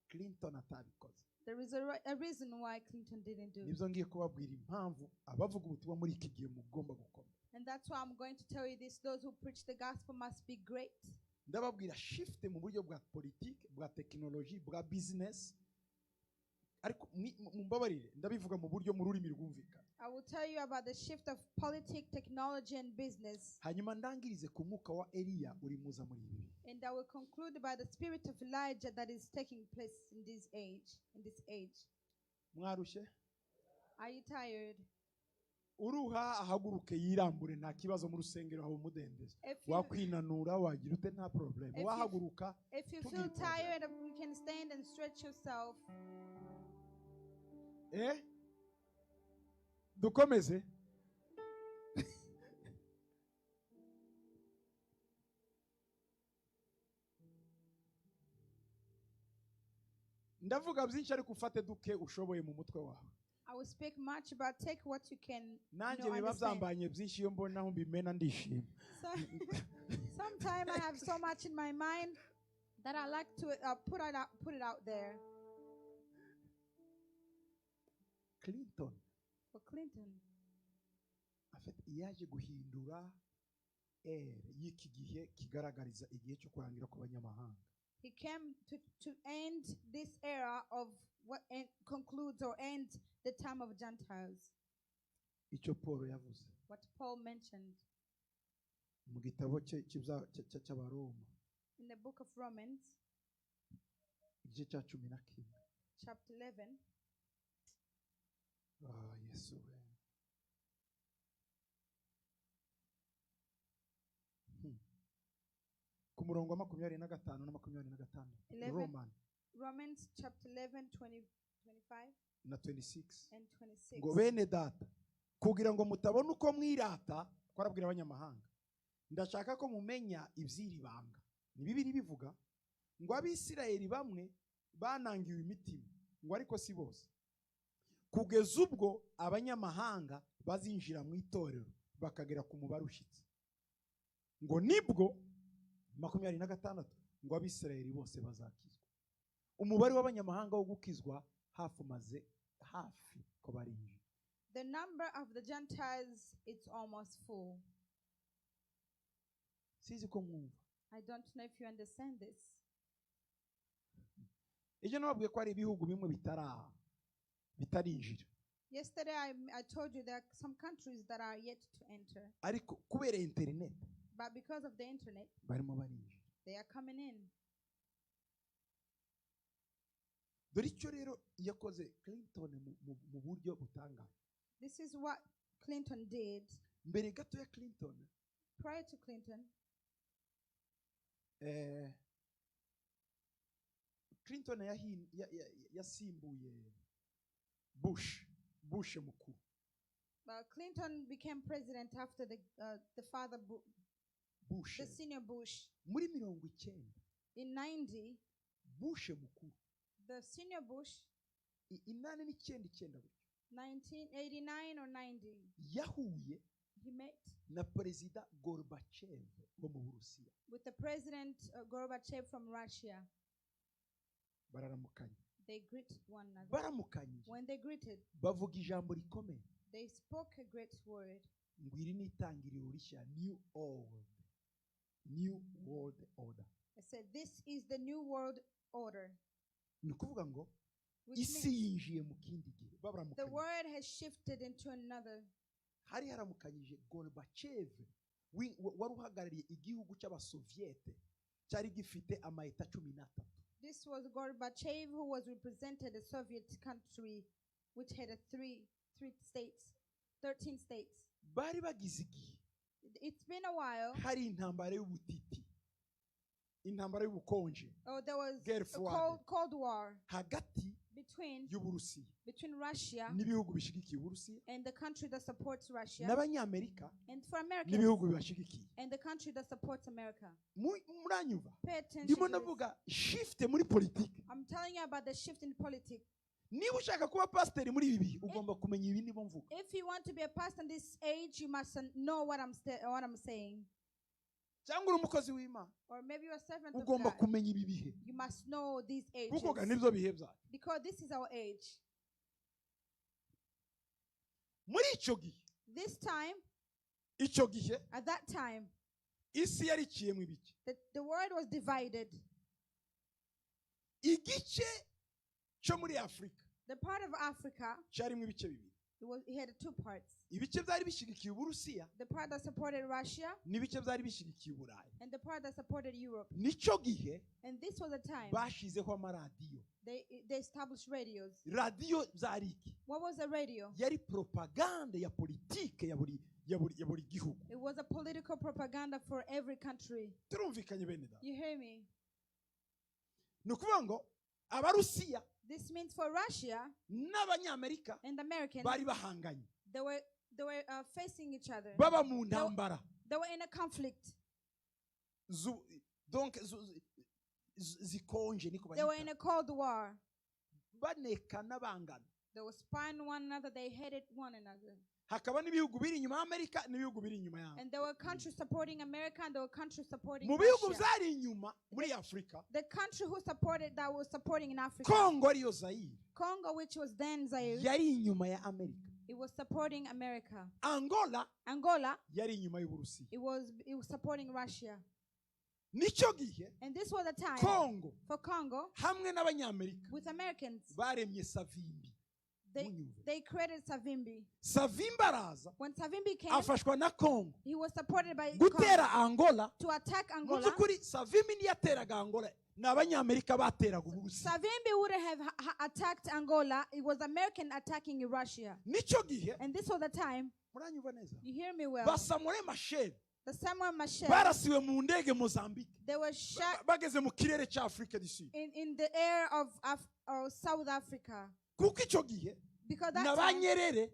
Clinton atabikoze. There is a reason why Clinton didn't do it. Nibyo ngiye kubabwira impamvu abavuga ubutumwa muri iki gihe mugomba gukora. And that's why I'm going to tell you this. Those who preach the gospel must be great. Ndababwira shift mu buryo bwa politiki, bwa tekinoloji, bwa business. Ariko mumbabarire ndabivuga mu buryo mu rurimi rwumvikana. I will tell you about the shift of politics, technology, and business. Hanyuma ndangirize ku mwuka wa Eliya uri muza muri ibi. And I will conclude by the spirit of Elijah that is taking place in this age. Mwarushye? Are you tired? Uruha ahaguruke yirambure nta kibazo mu rusengero haba umudendezi. If you, Wakwinanura wagira ute nta problem. If Wahaguruka if you Don't feel give problem. tired, you can stand and stretch yourself. dukomeze. ndavuga byinshi ariko ufate duke ushoboye mu mutwe wawe. I will speak much, but take what you can Nanjye biba understand. byambanye byinshi iyo mbona aho mbimena ndishima. So, sometimes I have so much in my mind that I like to put it out there. Clinton For Clinton, yaje guhindura y'iki gihe kigaragariza igihe cyo kurangira ku banyamahanga. he came to end this era of what concludes or ends the time of Gentiles. Icyo Paul yavuze What Paul mentioned mu gitabo cye cy'Abaroma in the book of Romans, igice cya 11. chapter 11. Yesu we. Ku murongo wa 25 na 26. 11. Romans chapter 11, 25 na 26. and 26. Ngo bene data kugira ngo mutabona uko mwirata twarabwira abanyamahanga ndashaka ko mumenya iby'iri banga. Ni Bibiri bivuga ngo Abisirayeli bamwe banangiwe imitima ngo ariko si bose, kugeza ubwo abanyamahanga bazinjira mu itorero bakagera ku mubare ushitse, ngo nibwo 26 ngo Abisirayeli bose bazakizwa. Umubare w'abanyamahanga wo gukizwa hafi ko barinjira. The number of the Gentiles, it's almost full. Sizi ko mwumva. I don't know if you understand this. Ije nababwiye ko ari ibihugu bimwe bitarinjira. Yesterday I told you there are some countries that are yet to enter. Ariko kubera internet But because of the internet, barimo barinjira. they are coming in. Dore icyo rero yakoze Clinton mu buryo butangaje. This is what Clinton did. Mbere gato ya Clinton, Prior to Clinton, Clinton yasimbuye Bush mukuru. Clinton became president after the father Bush. the senior Bush. Muri 90 In 90, Bush mukuru. the senior Bush, 1989 or 90, yahuye he met na Perezida Gorbachev wo mu Burusiya. with the President Gorbachev from Russia. Bararamukanya. They greet one another. Baramukanye. When they greeted, Bavuga ijambo rikomeye. they spoke a great word. Ngwiri n'itangiriro rishya, New World Order. I said, this is the new world order. Ni ukuvuga ngo Which isi means yinjiye mu kindi gihe. the Baramukanye. word has shifted into another. Hari haramukanyije Gorbachev wari uhagarariye igihugu cy'Abasoviete cyari gifite amayeta 13. This was Gorbachev who was represented a Soviet country which had 13 states. Bari bagize igihe. It's been a while. Hari intambara y'ubutiti. Intambara y'ubukonje. Oh, there was Guerre a froide. cold war Hagati between y'Uburusiya Russia n'ibihugu bishigikiye Uburusiya and the country that supports Russia, n'Abanyamerika and for Americans n'ibihugu bibashigikiye. and the country that supports America. Muranyumva? Pay attention Ndimo to this. navuga shift muri politiki. I'm telling you about the shift in politics. Niba ushaka kuba pasiteri muri ibi bihe ugomba kumenya ibi ndimo mvuga. If you want to be a pastor in this age, you must know what I'm saying. Cyangwa uri umukozi w'Imana Or maybe you're a servant of ugomba God. kumenya ibi bihe. You must know these ages. Kuko nibyo bihe byacu. Because this is our age. Muri icyo gihe, This time, icyo gihe at that time, isi yari iciyemo ibice. the world was divided. Igice cyo muri Afurika The part of Africa, cyarimo ibice bibiri. it had two parts. Ibice byari bishigikiye Uburusiya The part that supported Russia n'ibice byari bishigikiye Uburayi. and the part that supported Europe. Nicyo gihe And this was a time bashizeho amaradiyo. they established radios. Radiyo zari iki? What was a radio? Yari propaganda ya politike ya buri gihugu. It was a political propaganda for every country. Turumvikanye bene da. You hear me? Ni ukuvuga ngo Abarusiya This means for Russia n'Abanyamerika and Americans, bari bahanganye. they were facing each other. Baba mu ntambara. They were in a conflict. Donc zikonje niko They were in bayita. a cold war. banekana bangana. They were spying one another. They hated one another. Hakaba n'ibihugu biri inyuma y'Amerika n'ibihugu biri inyuma y'Amerika. And there were countries supporting America and there were countries supporting mu bihugu Russia. byari inyuma muri Afrika, The country that was supporting in Africa, Congo ariyo Zaire, Congo, which was then Zaire, yari inyuma ya Amerika. it was supporting America. Angola yari inyuma y'Uburusiya. it was supporting Russia. Nicyo gihe And this was the time Congo for Congo hamwe n'abanyamerika with Americans. baremye Savimbi. They created Savimbi. Savimbi araza When Savimbi came, afashwa na Congo he was supported by gutera Congo Angola. to attack Mu Angola. by'ukuri Savimbi ntiyateraga Angola, ni abanyamerika bateraga Uburusiya. Savimbi wouldn't have attacked Angola. It was American attacking Russia. Nicyo gihe And this was the time. muranyumva neza, You hear me well? Basamure Machel The Samuel Machel, barasiwe mu ndege Mozambique, they were shot bageze mu kirere cya Afrika du Sud. in the air of South Africa. Kuko icyo gihe Because that na time, Banyerere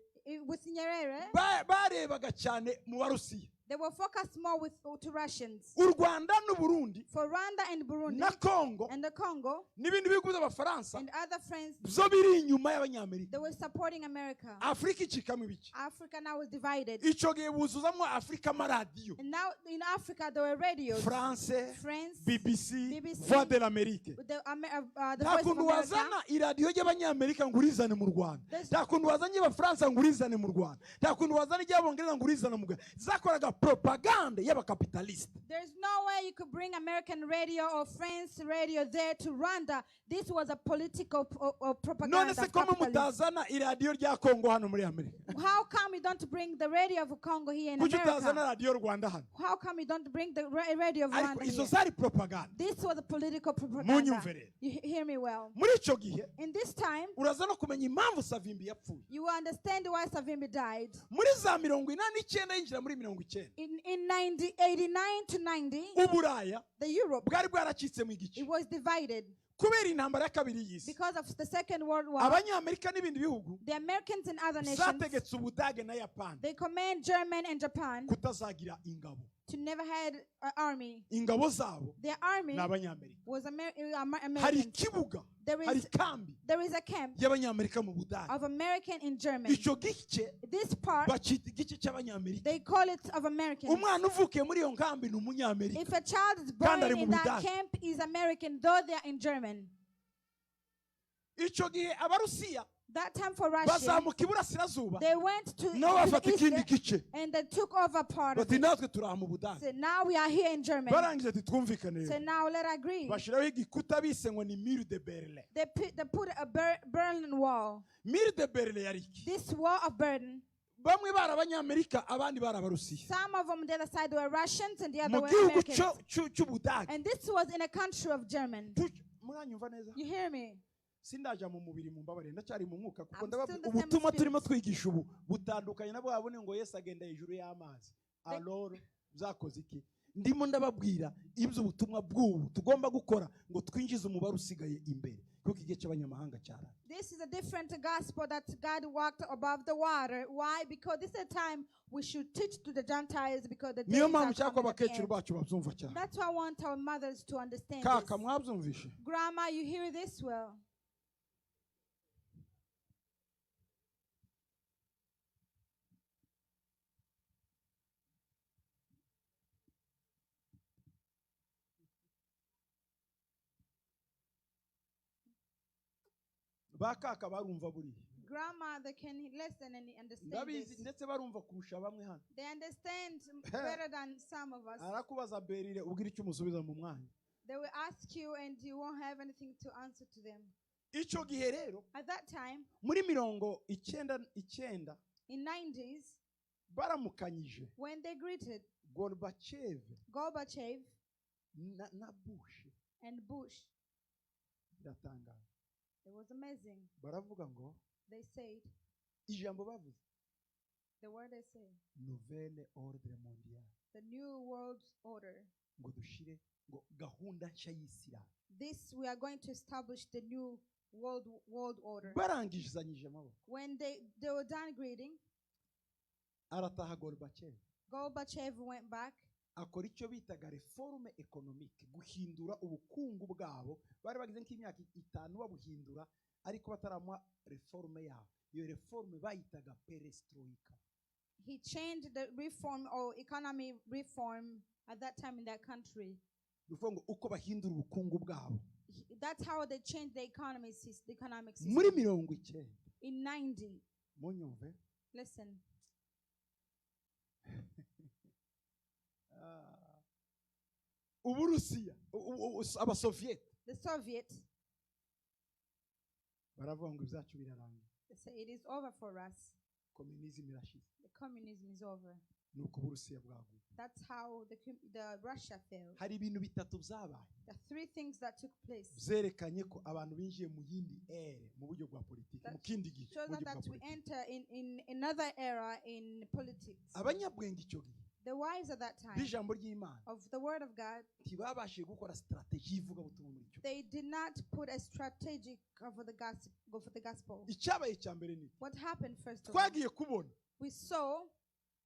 with Nyerere, barebaga cyane mu Barusiya. they were focused more to Russians. U Rwanda n'u Burundi For Rwanda and Burundi na Congo and the Congo n'ibindi bihugu by'Abafaransa and other friends, byo biri inyuma y'Abanyamerika. they were supporting America. Afrika icikamo ibice. Africa now was divided. Icyo gihe buzuzamo Afrika amaradiyo, And now in Africa there were radios. France, France, BBC, BBC, Voix de l'Amérique. the Nta Voice of kuntu America. wazana iradiyo ry'Abanyamerika ngo urizane mu Rwanda. There's- Nta kuntu wazana iry'Abafaransa ngo urizane mu Rwanda. Nta kuntu wazana iry'Abongereza ngo urizane mu Rwanda. Zakoraga propaganda y'abakapitaliste. There's no way you could bring American radio or French radio there to Rwanda. This was a political propaganda. None se of ko capitalism. mutazana iradiyo rya Congo hano muri Amerika? How come you don't bring the radio of Congo here in Kuki utazana America? radiyo Rwanda hano? How come you don't bring the radio of Ariko Rwanda izo here? zari propaganda. This was a political propaganda. Munyumve rero. You hear me well? Muri icyo gihe In this time, uraza no kumenya impamvu Savimbi yapfuye. you will understand why Savimbi died. Muri za 89 yinjira muri 90, In 89 to 90, Uburaya the Europe, bwari bwaracitse mu igice it was divided kubera intambara ya kabiri y'isi. because of the Second World War. Abanyamerika n'ibindi bihugu The Americans and other nations, zategetse Ubudage na Yapani they command German and Japan kutazagira ingabo. to never had an army. Ingabo zabo Their army ni Abanyamerika. was Hari American. ikibuga, There hari is, kambi there is a camp y'Abanyamerika mu Budage. of American in Germany. Icyo gice This part, bacita igice cy'Abanyamerika. they call it of Americans. Umwana uvukiye muri iyo nkambi ni Umunyamerika. If a child is Kandi born ari mu in that Budage. camp, is American, though they are in German. Icyo gihe Abarusiya That time for Russia, bazamuka iburasirazuba they went to nabo bafata the ikindi east gice, and they took over part of bati it. natwe turi aha mu Budage. So now we are here in Germany. Barangije ati twumvikane So rero. now let agree. Bashyiraho igikuta bise ngo ni Mur de Berlin. They put a Berlin Wall. Mur de Berlin yari iki? This wall of Berlin, Bamwe bari Abanyamerika abandi bari Abarusiya. some of them on the other side were Russians and the other Mu were gihugu Americans. cy'Ubudage. And this was in a country of German. Muranyumva neza? You hear me? Sindaja mu mubiri mu mbabare ndacyari mu mwuka kuko I'm still ndababwira the same ubutumwa spirit. turimo twigisha ubu butandukanye na bwa bune ngo Yesu agenda hejuru y'amazi. Alors zakoze iki? Ndimo ndababwira ibyo ubutumwa bw'ubu tugomba gukora ngo twinjize umubare usigaye imbere kuko igihe cy'abanyamahanga cyara. This is a different gospel that God walked above the water. Why? Because this is a time we should teach to the Gentiles because the days Niyo are mpamvu cyangwa coming at the abakecuru end. bacu babyumva cyane. That's why I want our mothers to understand Kaka this. mwabyumvishe? Grandma, you hear this well? Bakaka barumva buriya. Grandma, they can listen and understand Ndabizi this. ndetse barumva kurusha bamwe hano. They understand better than some of us. Arakubaza Berire ubwira icyo umusubiza mu mwanya. They will ask you and you won't have anything to answer to them. Icyo gihe rero At that time, muri 99 in 90s, baramukanyije when they greeted Gorbachev Gorbachev na Bush. and Bush, Biratangaje. it was amazing. Baravuga ngo They said, ijambo bavuze the word they say, nouvelle ordre mondial, the new world order. ngo dushire ngo gahunda nshya y'Isiramu. This, we are going to establish the new world order. Barangizanyije amaboko. When they were done greeting, Arataha Gorbachev Gorbachev went back. akora icyo bitaga reforme économique, guhindura ubukungu bwabo. Bari bagize nk'imyaka 5 babuhindura ariko bataramwa reforme yabo. Iyo reforme bayitaga perestroika. He changed the reform or economy reform at that time in that country. Bivuga uko bahindura ubukungu bwabo. That's how they changed the economic system. Muri 90. In 90. Munyumve. Listen. Uburusiya, abasoviet. The Soviets. Baravuga ngo ibyacu birarangiye. They say it is over for us. Communism irashize. The communism is over. Nuko Uburusiya bwaguye. That's how the Russia failed. Hari ibintu bitatu byabaye. The three things that took place. Zerekanye ko abantu binjiye mu yindi ere mu buryo bwa politiki, mu kindi gihe. Shows that we enter in another era in politics. Abanyabwenge icyo gihe. The wise at that time Bijambo ry'Imana. of the word of God, Tibabashije gukora strategy ivuga butumwa muri cyo. they did not put a strategic for the gospel. Icyabaye cyambere ni. What happened first of all? Twagiye kubona. We saw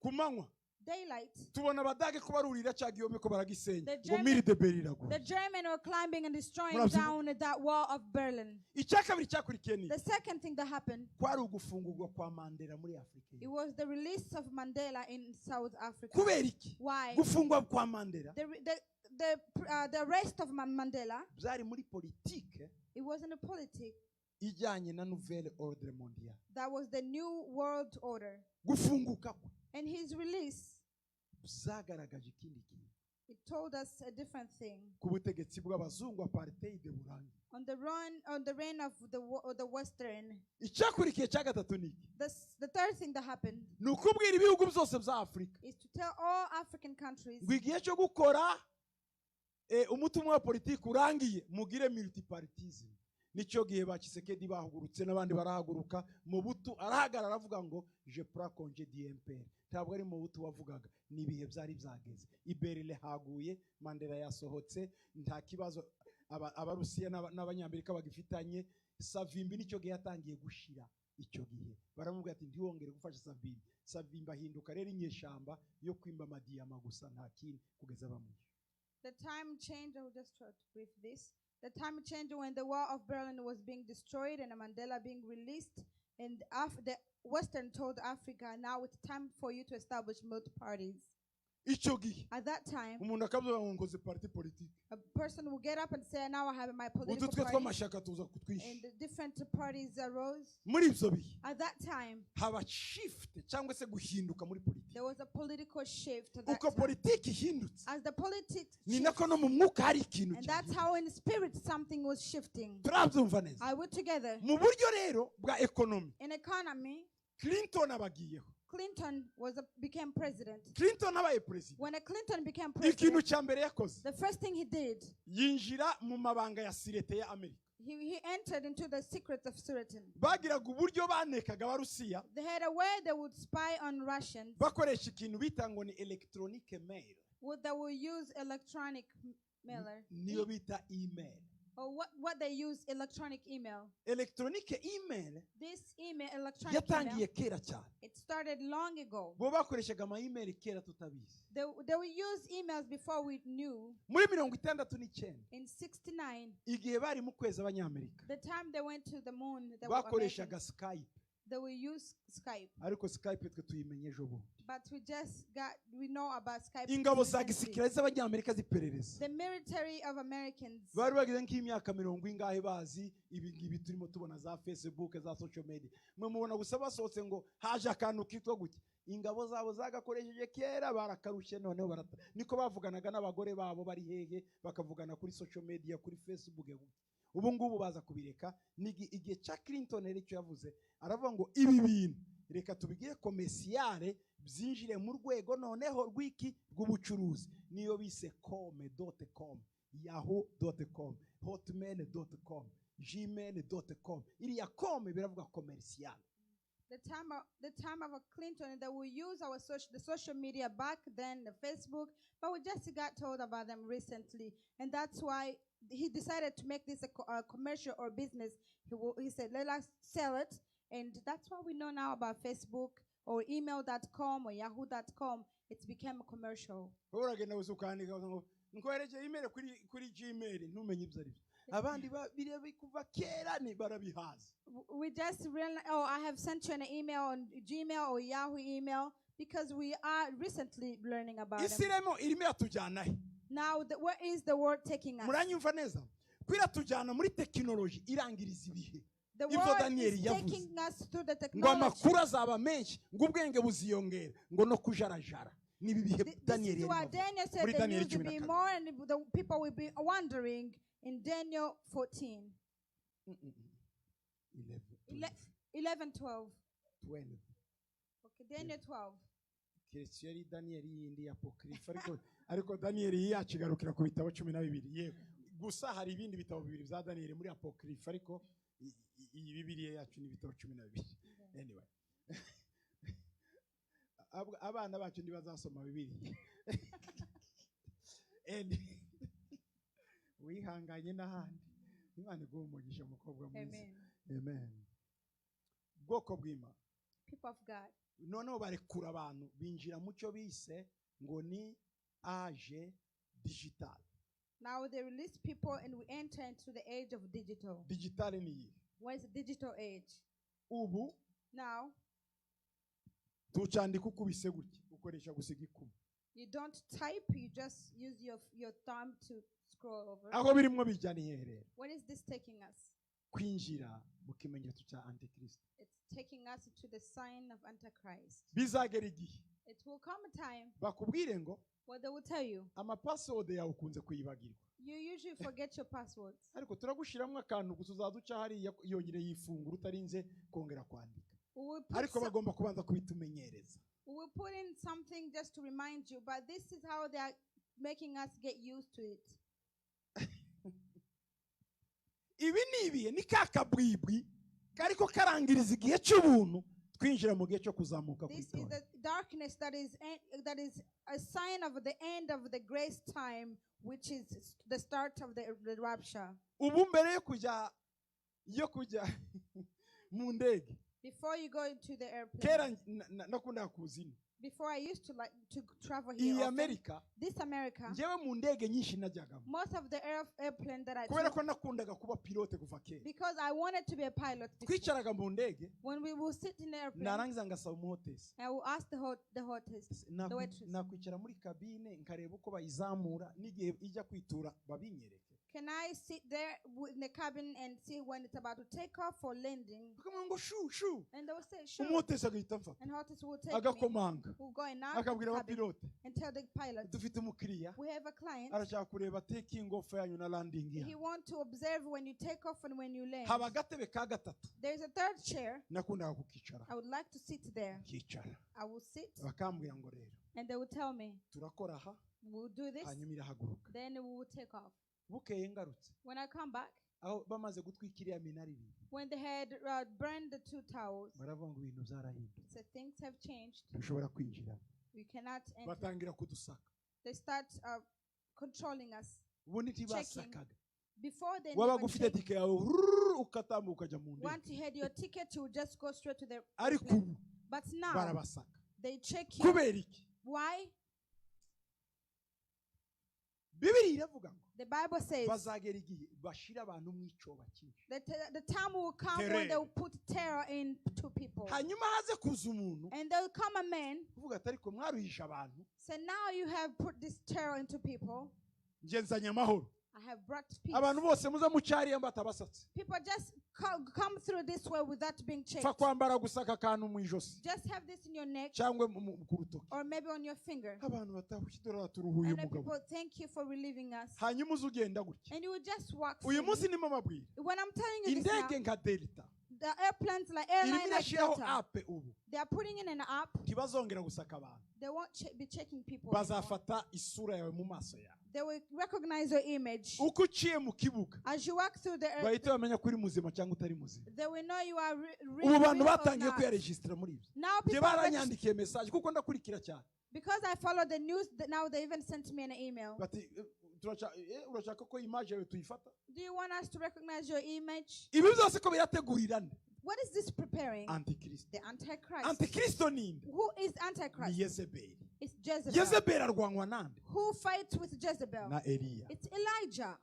Kumanywa. daylight. Tubona abadage ko barurira cya gihome ko baragisenya. The Ngo miri de berirago. The Germans were climbing and destroying down that wall of Berlin. Icyakabiri cyakurikiye ni. The second thing that happened, kwari ugufungurwa kwa Mandela muri Afrika. it was the release of Mandela in South Africa. Kubera iki? Why? Gufungwa kwa Mandela. The arrest of Mandela, Byari muri politike. it wasn't a politics. Ijyanye na nouvelle ordre mondiale. That was the new world order. Gufunguka kwe. And his release, Zagaragaje ikindi kintu. it told us a different thing. Ku butegetsi bw'abazungu apartheid burangi. On the reign of the Western. Icyakurikiye cya gatatu ni iki? The third thing that happened Ni ukubwira ibihugu byose bya Afrika. is to tell all African countries Ngo igihe cyo gukora umutumwa wa politiki urangiye mugire multipartism. Nicyo gihe ba Kisekedi bahugurutse n'abandi barahaguruka. Mobutu arahagarara avuga ngo je prends congé d'IMPR. Ntabwo ari Mobutu wavugaga, ni ibihe byari byageze. Iberile haguye, Mandela yasohotse, nta kibazo abarusiya n'abanyamerika bagifitanye. Savimbi nicyo gihe yatangiye gushira. Icyo gihe baramubwira ati ntiwongere gufasha Savimbi. Savimbi ahinduka rero inyeshamba yo kwimba amadiyama gusa nta kindi kugeza bamwishe. The time changed. I will just try to brief this. The time changed when the wall of Berlin was being destroyed and Mandela being released, and the Western told Africa, now it's time for you to establish multi-parties. At that time, a person will get up and say, now I have my political party, and the different parties arose. At that time, there was a political shift. At that time. As the politics shifts, and that's how in spirit something was shifting. I would together. In economy, Clinton became president. When Clinton became president, the first thing he did, he entered into the secrets of Satan. They had a way they would spy on Russians. They will use electronic mailer. Or what they use, electronic email. Electronic email. This electronic email. It started long ago. They will use emails before we knew. In 69, the time they went to the moon, they will use Skype. But we know about Skype. The military of Americans. Ingabo zabo zagakoresheje kera barakarushe noneho niko bavuganaga n'abagore babo bari hege bakavugana kuri social media kuri Facebook. Ubu ngubu baza kubireka. Igihe cya Clinton icyo yavuze aravuga ngo ibi bintu reka tubigire commercial byinjire mu rwego noneho rw'iki rw'ubucuruzi. Niyo bise com.com, yahoo.com, hotmail.com, gmail.com. iriya com biravuga commercial. The time of Clinton, that we use the social media back then, the Facebook, but we just got told about them recently, and that's why he decided to make this a commercial or business. He said, let us sell it, and that's why we know now about Facebook or email.com or yahoo.com. It's become a commercial. abandi birebe kuva kera ni barabihaza. We just realized, oh, I have sent you an email on Gmail or Yahoo email because we are recently learning about it. Isiremo irimo yatujyana he? Now, where is the word taking us? Muranyumva neza? Kwira tujyana muri technology irangiriza ibihe. The Ibyo word Daniel is yavuze. taking us through the Ngo technology. amakuru azaba menshi, ngo ubwenge buziyongera, ngo no kujarajara. Ni bihe This Daniel is what Daniel said. Muri The Daniel news will be 12. more, and the people will be wondering in Daniel 14. 11, 12. 12. Okay, Daniel 12. Yari Daniel yindi apokrifa ariko Daniel yacigarukira ku bitabo 12 yewe gusa hari ibindi bitabo bibiri bya Daniel muri apokrifa ariko iyi Bibiliya yacu ni bitabo 12. Anyway. Abana bacu ntibazasoma Bibiliya. Wihanganye n'ahandi. Imana igumugisha umukobwa mwiza. Amen. Bwoko bw'Imana. People of God. Noneho barekura abantu binjira mu cyo bise ngo ni age digital. Now they release people and we enter into the age of digital. Digital ni iyi. What is the digital age? Ubu now tucandika ukubise gutya ukoresha gusiga ikumi. You don't type, you just use your thumb to scroll over. Aho birimo bijyana iherero. What is this taking us? Kwinjira mu kimenyetso cya Antikristo. It's taking us to the sign of Antichrist. Bizagera igihe. It will come a time. Bakubwire ngo what they will tell you. Amapassword yawe ukunze kuyibagirwa. You usually forget your passwords. Ariko turagushiramo akantu gusa uzaduca hari yonyine yifungura utarinze kongera kwandika. Ariko bagomba kubanza kubitumenyereza. We will put in something just to remind you, but this is how they are making us get used to it. Ibi nibiye ni kakabwibwi kariko karangiriza igihe cy'ubuntu twinjira mu gihe cyo kuzamuka This is the darkness that is a sign of the end of the grace time, which is the start of the rapture. Ubu mbere yo kujya mu ndege. Before you go into the airplane. Kera nakunda kuzina. Before I used to like to travel here. America. This America. Njyewe mu ndege nyinshi najyagamo. Most of the airplane that I took. Kubera ko nakundaga kuba pilote kuva kera. Because I wanted to be a pilot. Twicaraga mu ndege. When we will sit in the airplane. Narangiza ngasaba umuhotesi. I will ask the hostess. The waitress. Nakwicara muri kabine nkareba uko bayizamura n'igihe ijya kwitura babinyereke. Can I sit there in the cabin and see when it's about to take off or landing? And they will say, sure. And hostess will take me. We'll go and knock and tell the pilot. We have a client. He wants to observe when you take off and when you land. There's a third chair. I would like to sit there. I will sit. And they will tell me, we'll do this. Then we will take off. When I come back, when they had burned the two towers, so things have changed. We cannot enter. They start controlling us, checking. Before they once you had your ticket, you would just go straight to the plane. But now, they check you. Why? The Bible says the time will come when they will put terror into people. And there will come a man. So now you have put this terror into people. I have brought peace. People just come through this way without being checked. Just have this in your neck or maybe on your finger. And then people thank you for relieving us. And you will just walk through. When I'm telling you this now, the airplanes like airline like Delta, they are putting in an app. They won't be checking people anymore. They will recognize your image. As you walk through the earth, they will know you are real or not. Now people because I follow the news, now they even sent me an email. Do you want us to recognize your image? What is this preparing? Antichrist. The Antichrist. Antichrist who is Antichrist? It's Jezebel. Who fights with Jezebel? It's Elijah.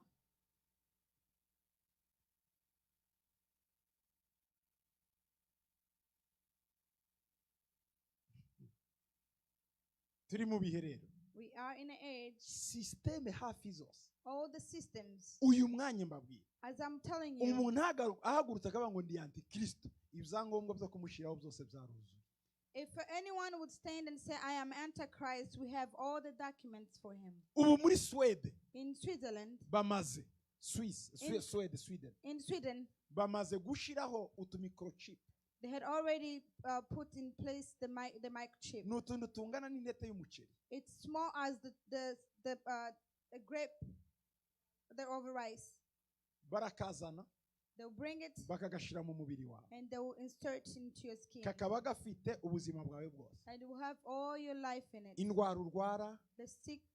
turi mu bihe rero We are in an age, systeme hafi zose all the systems, uyu mwanya mbabwira as I'm telling you, umuntu ahagurutse akavuga ngo ndi antikristo ibyangombwa byo kumushyiraho byose byaruzuye. if anyone would stand and say, I am Antichrist, we have all the documents for him. Ubu muri Swede In Switzerland, bamaze Sweden in Sweden, bamaze gushiraho utumicrochip they had already put in place the microchip. n'utuntu tungana n'intete y'umuceri. It's small as the grape, the over rice. Barakazana They'll bring it bakagashira mu mubiri wawe and they will insert it into your skin. kakaba gafite ubuzima bwawe bwose, And you will have all your life in it. indwara urwara,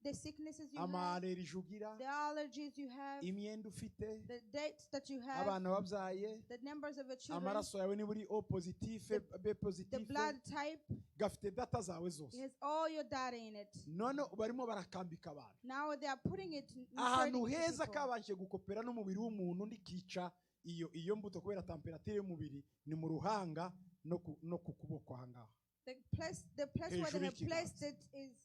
The sicknesses you have, amarerije ugira, the allergies you have, imyenda ufite, the dates that you have, abana wabyaye, the numbers of your children, amaraso yawe niba uri O positif B the positif, blood type. gafite data zawe It zose. has all your data in it. None barimo barakambika abantu Now they are putting it ahantu inserting heza people. kabanje gukopera n'umubiri w'umuntu ndikica iyo mbuto kubera temperature y'umubiri ni mu ruhanga no ku kuboko ahangaha. The place where they have placed it is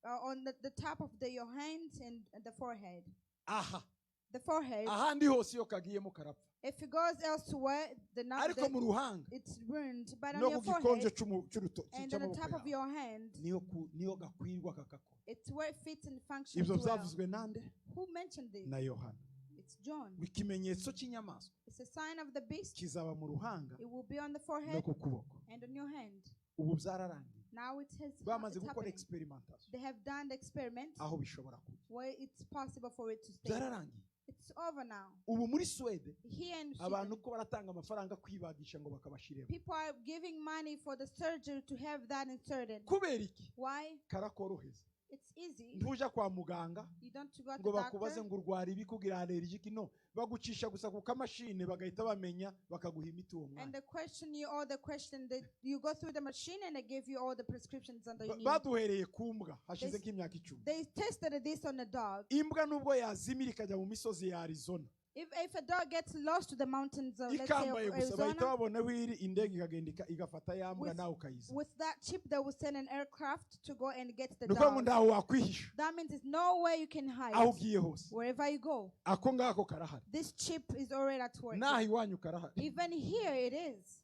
on the top of your hands and the forehead. Aha The forehead. ahandi hose iyo kagiyemo karapfa, If it goes elsewhere, ariko mu ruhanga it's ruined. But on no your ku gikonje forehead and on the top of your hand, niyo gakwirwa kakakora. it's where it fits and functions Ibyo well. byavuzwe nande? Who mentioned this? Na Yohana. It's John. Ikimenyetso cy'inyamaswa It's a sign of the beast. kizaba mu ruhanga It will be on the no forehead ku kuboko. and on your hand. Ubu byararangiye, Now it's bamaze gukora happening. experimentation They have done the experiment aho bishobora kuba where it's possible for it to stay. byararangiye. It's over now. Ubu muri Swede Here in abantu Sweden, ko baratanga amafaranga kwibagisha ngo bakabashiremo. people are giving money for the surgery to have that inserted. Kubera iki? Why? Karakoroheza. It's easy. Ntuja kwa muganga You don't go to ngo the bakubaze doctor. ngo urwara ibi kugira allergic, no, bagucisha gusa ku kamashini bagahita bamenya bakaguha imiti uwo And mwanya. they question you all the question that you go through the machine and they give you all the prescriptions under your need. Baduhereye ku mbwa hashize nk'imyaka 10. They tested this on a dog. Imbwa nubwo yazimira ikajya mu misozi ya Arizona If a dog gets lost to the mountains of, let's say, ikambaye of gusa bahita Arizona, babona wiri indege ikagenda igafata ya mbwa nawe ukayiza. with that chip they will send an aircraft to go and get the Nuko ngo dog. ndaho wakwihisha That means there's no way you can hide. aho ugiye hose. Wherever you go, Ako ngako karahari, this chip is already at work. naho iwanyu karahari. Even here it is.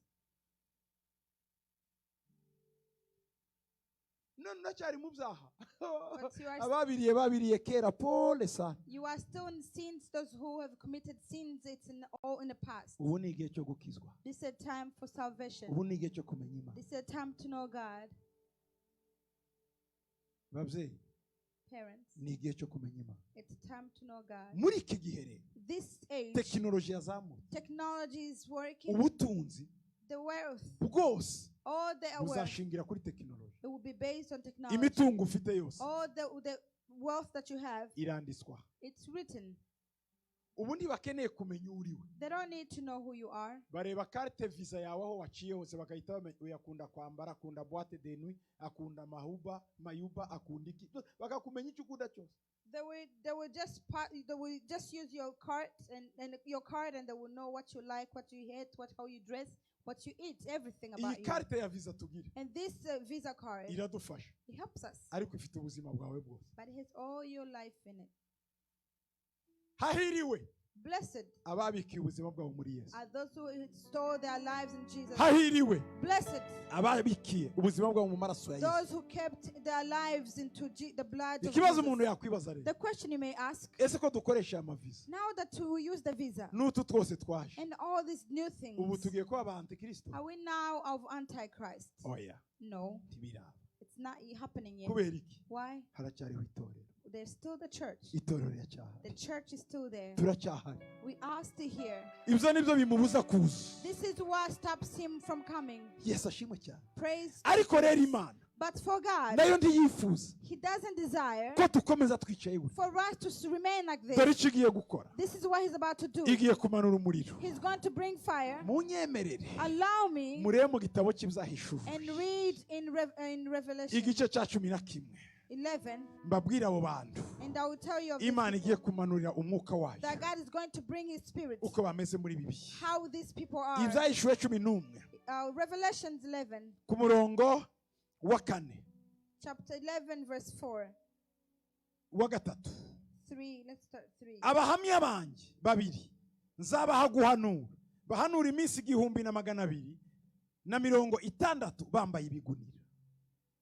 None ndacyari mu byaha. But you are Ababiriye kera pole sana. You are still in sins. Those who have committed sins, it's all in the past. Ubu ni igihe cyo gukizwa. This is a time for salvation. Ubu ni igihe cyo kumenya Imana. This is a time to know God. Babyeyi, Parents, ni igihe cyo kumenya Imana. it's time to know God. Muri iki gihe rero This age, tekinoloji yazamutse, technology is working. ubutunzi The wealth, bwose all the wealth, buzashingira kuri tekinoloji. it will be based on technology. Imitungo ufite yose All the wealth that you have, irandiswa. it's written. Ubu ntibakeneye kumenya uriwe, They don't need to know who you are. bareba carte visa yawe aho waciye hose bagahita bamenya uyu akunda kwambara, akunda boîte de nuit, akunda mayuba, akunda iki, bakakumenya icyo ukunda cyose. They will just use your card and your card, and they will know what you like, what you hate, how you dress, what you eat, everything about Iyi you. carte ya visa tugire And this Visa card, iradufasha, it helps us, ariko ifite ubuzima bwawe bwose. but it has all your life in it. Hahiriwe Blessed ababikiye ubuzima bwabo muri Yesu. are those who store their lives in Jesus. Hahiriwe Blessed ababikiye ubuzima bwabo mu maraso ya Yesu. those who kept their lives into the blood of Ikibazo umuntu Jesus. yakwibaza rero, The question you may ask, ese ko dukoresha amavisa now that we use the Visa n'utu twose twaje, and all these new things, ubu tugiye kuba aba antikristo? are we now of Antichrist? Oya, No, ntibiraba. it's not happening yet. Kubera iki? Why? Haracyariho itorero. There's still the church. Itorero riracyahari. The church is still there. Turacyahari. We are still here. Ibyo nibyo bimubuza kuza. This is what stops him from coming. Yesu ashimwe cyane. Praise. Ariko rero Imana But for God, nayo ntiyifuza He doesn't desire ko dukomeza twicaye gutya. for us to remain like Dore this. icyo igiye gukora. This is what He's about to do. Igiye kumanura umuriro. He's going to bring fire. Munyemerere Allow me murebe mu gitabo cy'ibyahishuwe and read in Revelation igice cya 11 11, mbabwire abo bantu and I will tell you of Imana this igiye kumanurira umwuka wayo that God is going to bring His Spirit. uko bameze muri ibi bihe. How these people are. Ibyahishuwe 11 Revelations 11, ku murongo wa 4. chapter 11, verse 4. wa gatatu 3, let's start 3. abahamya banjye babiri nzabaha guhanura bahanura iminsi 1260 bambaye ibigunira.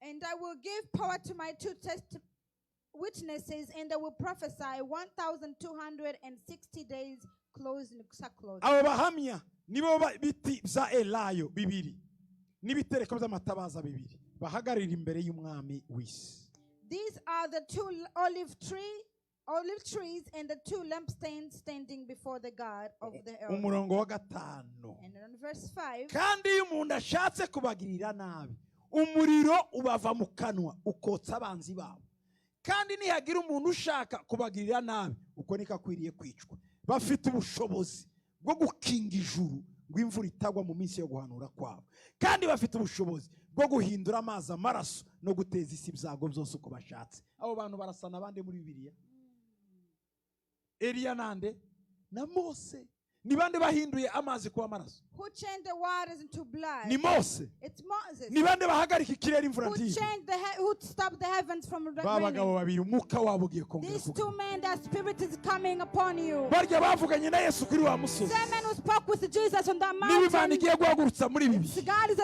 And I will give power to my two witnesses, and they will prophesy 1,260 days clothed in sackcloth. abo bahamya nibo biti bya elayo bibiri n'ibitereko by'amatabaza bibiri bahagarira imbere y'umwami w'isi. These are the two olive trees and the two lampstands standing before the God of the earth. umurongo wa 5. And on verse 5. kandi iyo umuntu ashatse kubagirira nabi umuriro ubava mu kanwa ukotsa abanzi babo. kandi nihagira umuntu ushaka kubagirira nabi uko niko akwiriye kwicwa. bafite ubushobozi bwo gukinga ijuru ngo imvura itagwa mu minsi yo guhanura kwabo. kandi bafite ubushobozi bwo guhindura amazi amaraso no guteza isi ibyago byose uko bashatse. abo bantu barasana abandi muri Bibiliya. Eliya nande na Mose. Ni bande bahinduye amazi kuba amaraso? Who changed the waters into blood? Ni Mose. It's Moses. Ni bande bahagarika ikirere imvura Who changed who stopped the heavens from raining? Babagabo babiri umuka wabo ugiye kongera. These two men, that spirit is coming upon you. Barya bavuganye na Yesu kuri wa musozi. Same men who spoke with Jesus on that Ni mountain. Imana igiye guhagurutsa muri bibi. God is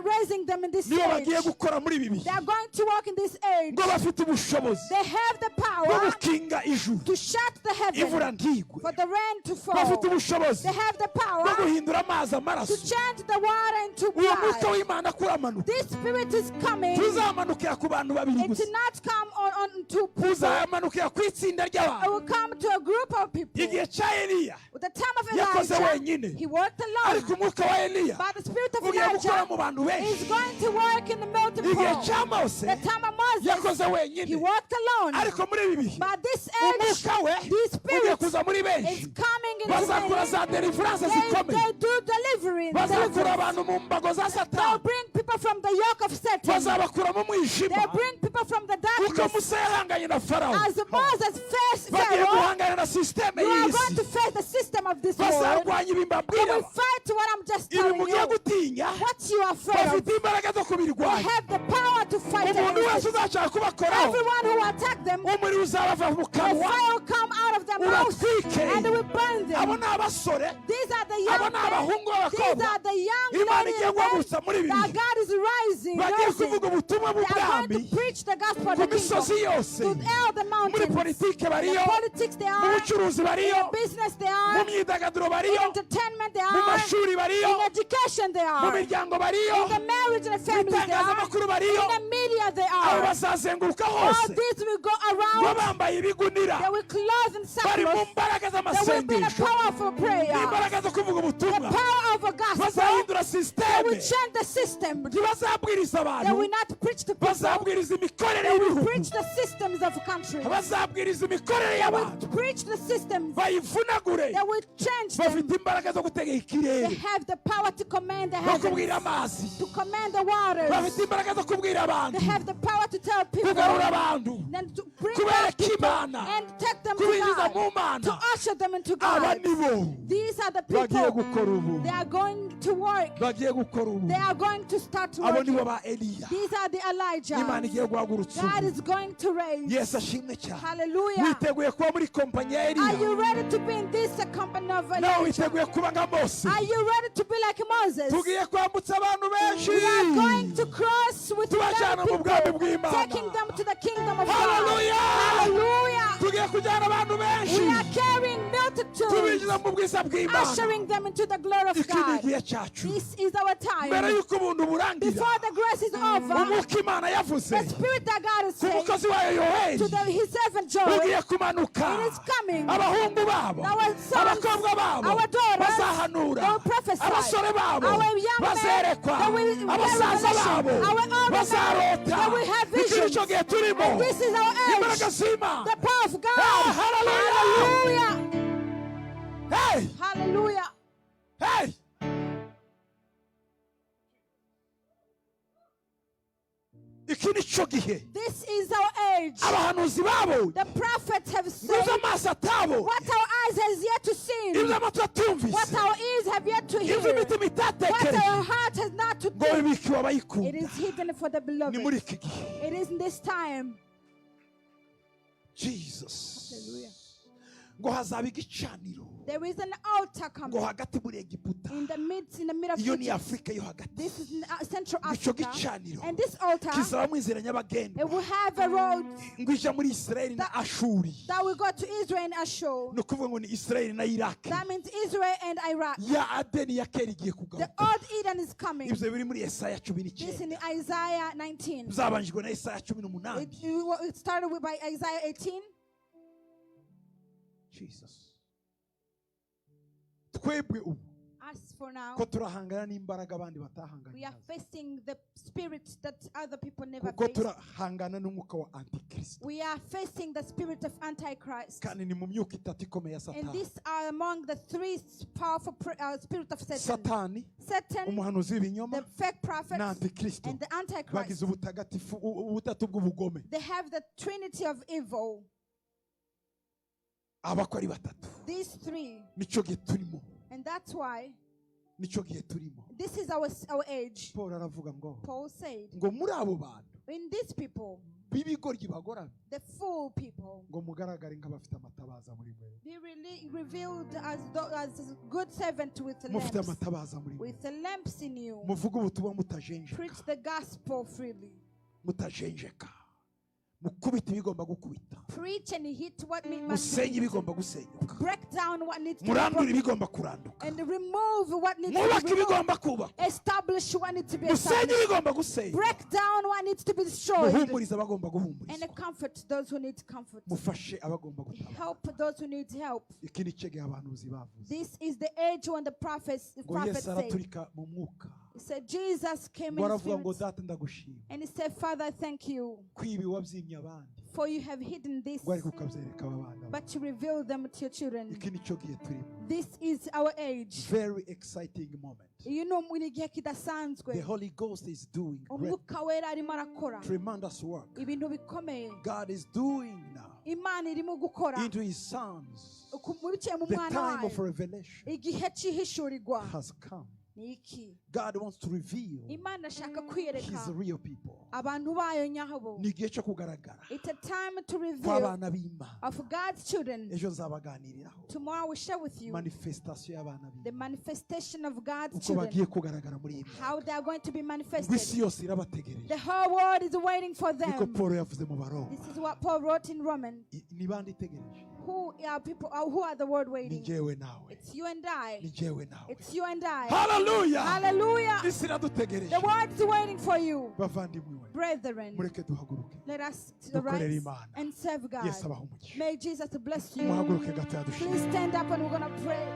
raising them in this Niyo age. bagiye gukora muri bibi. They are going to walk in this age. Ngo bafite ubushobozi. They have the Bwo power gukinga ijuru. to shut the Imvura heavens ntigwe. for the rain to fall. Bafite ubushobozi They have the bwo power guhindura amazi to amaraso. change the water into Uwo mwuka blood. w'Imana kuramanuka. This spirit is coming. Tuzamanukira ku bantu babiri It gusa. did not come on to people. Tuzamanukira ku itsinda It ry'abantu. will come to a group of people. Igihe cya Eliya With the time of yakoze Elijah, wenyine. he worked ariko alone. umwuka wa Eliya But the spirit of ugiye gukora mu Elijah bantu benshi. is going to work in the multiple. Igihe cya Mose The time of Moses, yakoze he wenyine. worked alone. ariko muri ibi bihe But this age, umwuka we this ugiye spirit kuza muri is benshi. coming into bazakora many. za deliverance zikomeye. They do deliverance. bazakura abantu mu mbago za They'll Satani. bring people from the yoke of Satan. bazabakura mu mwijima. They'll bring people from the uko darkness. Musa yahanganye na Farawo. As Moses faced bagiye Pharaoh, guhangana na systeme you are going y'isi. to face the system of this world. bazarwanya ibi You mbabwira. will fight what I'm just ibi telling mugiye you. gutinya What you are afraid of. bafite imbaraga zo They kubirwanya. have the power to fight umuntu wese against it. uzashaka kubakoraho Everyone who attack them, the umuriro uzabava mu kanwa fire will come out of their mouths ubatwike. and it will burn abo them. ni abasore. These are the abo young ni men. abahungu These b'abakobwa. are the young Imana ladies igiye and men guhagurutsa muri ibi that bihe. God is rising. bagiye raising. kuvuga ubutumwa They are going bw'ubwami to preach the gospel of ku the misozi kingdom yose. to all the muri mountains. politike In bariyo. politics they mu are. bucuruzi bariyo. In business they mu are. myidagaduro In bariyo. entertainment they mu are. mashuri bariyo. In education they mu are. miryango bariyo. In the marriage and the mu families they are. itangazamakuru bariyo. In the media they abo are. bazazenguruka All hose. these will go bo around. bambaye ibigunira. They will clothe in bari mu sackcloth. mbaraga There will be the z'amasengesho. powerful prayer. n'imbaraga zo kuvuga The ubutumwa. power of a gospel. bazahindura They sisiteme. will change the system. ntibazabwiriza They abantu. will not preach to people. bazabwiriza imikorere They will y'ibihugu. preach the systems of countries. bazabwiriza imikorere They y'abantu. will preach the systems. bayivunagure. They will change them. bafite imbaraga zo gutegeka They ikirere. have the power to command the bakubwira heavens, amazi. to command the waters. bafite imbaraga zo kubwira abantu. They have the power to tell people, kugarura abantu. then to bring kubereka back people Imana. and take them to kubinjiza God, mu to Mana. usher them into aba God. ni bo These are the bagiye people. gukora ubu. They are going to work. bagiye gukora ubu. They are going to start abo ni bo working. ba Eliya. These are the Imana Elijah. igiye guhagurutsa God ubu. is going to raise. Yesu ashimwe cyane. Hallelujah. witeguye kuba muri kompanyi ya Are you Eliya. ready to be in this company of nawe Elijah? witeguye kuba nka Mose. Are you ready to be like Moses? tugiye kwambutsa abantu benshi. We are going to cross with tubajyana many mu bwami people, bw'Imana. taking them to the kingdom of God. Hallelujah. Hallelujah. tugiye kujyana abantu benshi. We are carrying multitudes, tubinjiza mu bwiza bw'Imana. ushering them into the glory of iki ni God. igihe cyacu. This is our mbere time. y'uko ubuntu burangira. Before the grace is over, umwuka Imana yavuze the spirit that God is ku saying mukozi wayo to Yoheli. his servant Joel, ugiye kumanuka. it is coming. abahungu babo. Our sons, abakobwa babo. our daughters, bazahanura. they will prophesy. abasore babo. Our young men, bazerekwa. they will get abasaza revelation. babo. Our older men, bazarota. they will have iki visions. nicyo gihe turimo. And this is our imbaraga age. z'Imana. The power of God. hallelujah. Hallelujah. Hey. Hallelujah. Hey. iki nicyo gihe. This is our age. abahanuzi babonye The prophets have ngo said ibyo amaso atabonye what our eyes has yet to see, ibyo amatwi what atumvise our ears have yet to hear, ibyo imitima what itatekereje our heart has not to ngo think. bibikiwe It abayikunda is hidden for the ni beloved. muri iki gihe It is in this time. Jesus Hallelujah. ngo hazaba igicaniro There is an altar ngo coming hagati muri Egiputa in the middle of iyo ni Egypt. Afurika yo hagati This is in Central icyo Africa. gicaniro And this altar, kizabamo inzira nyabagendwa it will have a road ngo ija muri Israeli na Ashuri that will go to Israel and Ashur. ni ukuvuga ngo ni Israeli na Iraki That means Israel and Iraq. ya Adeni ya kera igiye The kugaruka old Eden is coming. ibyo biri muri Yesaya cumi This n'icyenda in Isaiah 19. byabanjijwe na Yesaya cumi n'umunani It started with by Isaiah 18. Jesus twebwe ubu As for now, ko turahangana n'imbaraga abandi we batahanganye are nazo facing the spirit that other people never kuko faced. turahangana n'umwuka wa antikristo We are facing the spirit of Antichrist. kandi ni mu myuka itatu ikomeye ya And satani these are among the three powerful spirit of Satan. satani Satan, umuhanuzi w'ibinyoma the fake prophets, na antikristo and the Antichrist. bagize ubutagatifu ubutatu bw'ubugome They have the trinity of evil. abako ari batatu These three. nicyo gihe turimo And that's why nicyo gihe turimo this is our age. Paul aravuga ngo Paul said, ngo muri abo bantu in these people, b'ibigoryi bagoramye the fool people, ngo mugaragare nk'abafite amatabaza muri mwe be really revealed as a good servant with mufite lamps, amatabaza muri mwe with the lamps in you. muvuge ubutumwa mutajenjeka Preach the gospel freely. mutajenjeka mukubita ibigomba gukubita Preach and hit what must musenye be ibigomba gusenyuka break down what needs to be murandure broken, ibigomba kuranduka and remove what needs to mwubake be removed. ibigomba kubakwa Establish what needs to be musenye established. ibigomba gusenyuka Break down what needs to be destroyed. muhumurize abagomba And guhumurizwa comfort those who need comfort. mufashe abagomba gutabara Help those who need help. iki ni cyo gihe abahanuzi bavuze This is the age when the prophets ngo Yesu said. araturika mu mwuka He said, Jesus came ngo in aravuga ngo spirit. data ndagushima And he said, Father, thank you, kwibi wabyimye abandi for you have hidden this, ngo ariko ukabyereka aba bana but you reveal them to your children. iki ni cyo gihe turimo This is our age. very exciting moment You know, mu gihe the kidasanzwe, Holy Ghost is doing great umwuka wera arimo arakora tremendous work ibintu bikomeye. God is doing now Imana irimo gukora into his sons biciye mu the mwana time of wayo. revelation Igihe cy'ihishurirwa has come ni iki? God wants to reveal Imana ashaka his kwiyereka real people abantu bayo nyabo. ni igihe cyo kugaragara It's a time to reveal kw'abana b'Imana of God's children. ejo nzabaganiriraho Tomorrow we share with you manifestation y'abana the b'Imana manifestation of God's uko children, bagiye kugaragara muri iyi myaka how they are going to be ngo isi manifested. yose irabategereje The whole world is waiting for niko them. Paul yavuze mu Baroma This is what Paul wrote in Romans. ni bande itegereje Who are people? Who are the world ni waiting? njyewe nawe It's you and I. ni njyewe nawe It's you and I. haleluya Hallelujah. isi iradutegereje The world is waiting for you, bavandimwe we brethren. mureke duhaguruke Let us dukorere rise Imana and serve God. yesu abaha umugisha May Jesus bless you. muhaguruke gato yadushimire Please stand up and we're going to pray.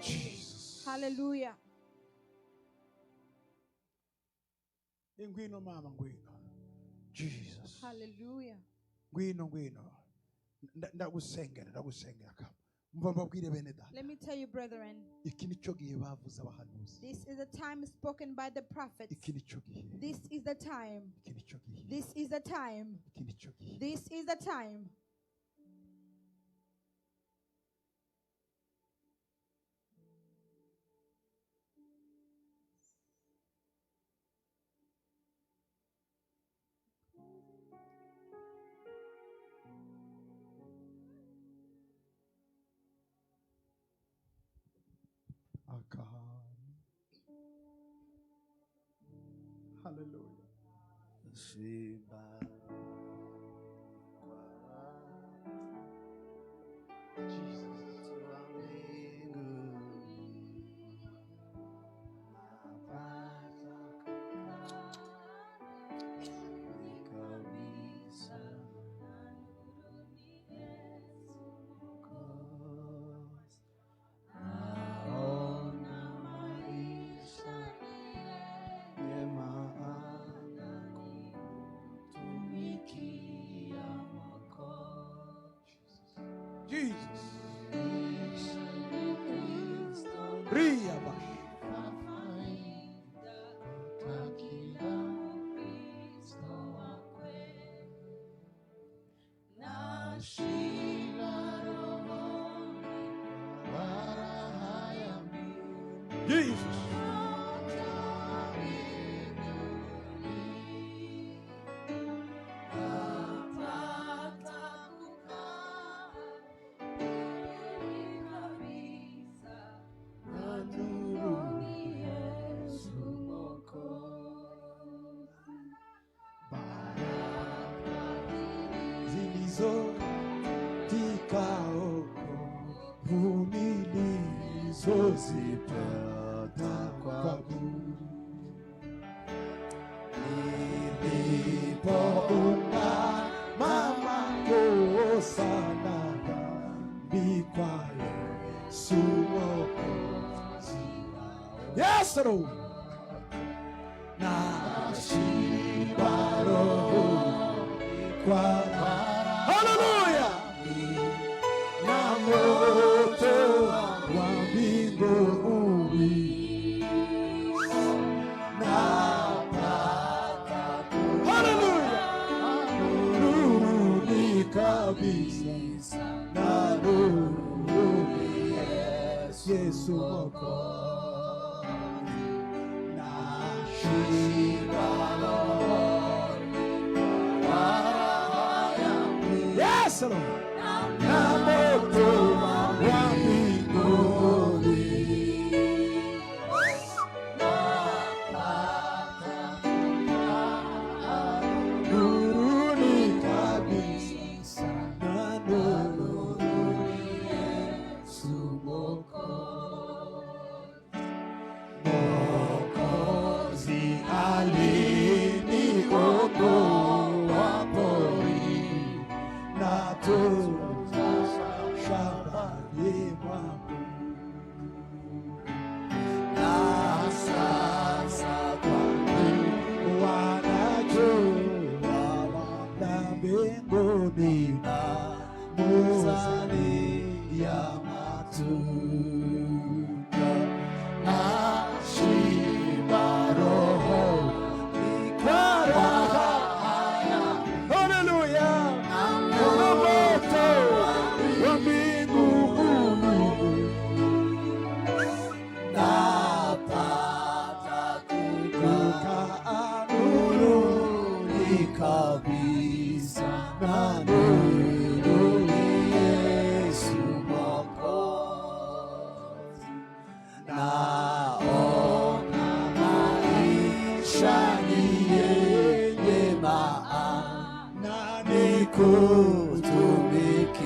Jesus Hallelujah. ngwino mama ngwino Jesus Hallelujah. ngwino ndagusengera kama mva mbabwire bene data Let me tell you, brethren, iki ni cyo gihe bavuze abahanuzi this is the time spoken by the prophets. iki ni cyo gihe This is the time. iki ni cyo gihe This is the time. iki ni cyo gihe This is the time. Hallelujah. Jesus. Ria bash. Jesus. Zipata kwangu nilipounga mama sana kwa Yesu Mwokozi. Yes, Lord. Na shiba roho kwa hallelujah na moto wa mbinguni napata hallelujah nuru kabisa na nuru Yesu Mwokozi na shiba roho kwa yangu. Yes, Lord. Na moto wa mbinguni napata nuruni kabisa na nuru Yesu Mwokozi aliniokoa pori na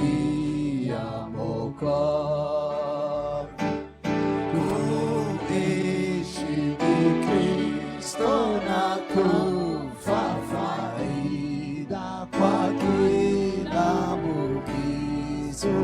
kutumikia Mwokozi, kuishi Kristo na kufa faida kwa kila mukizo.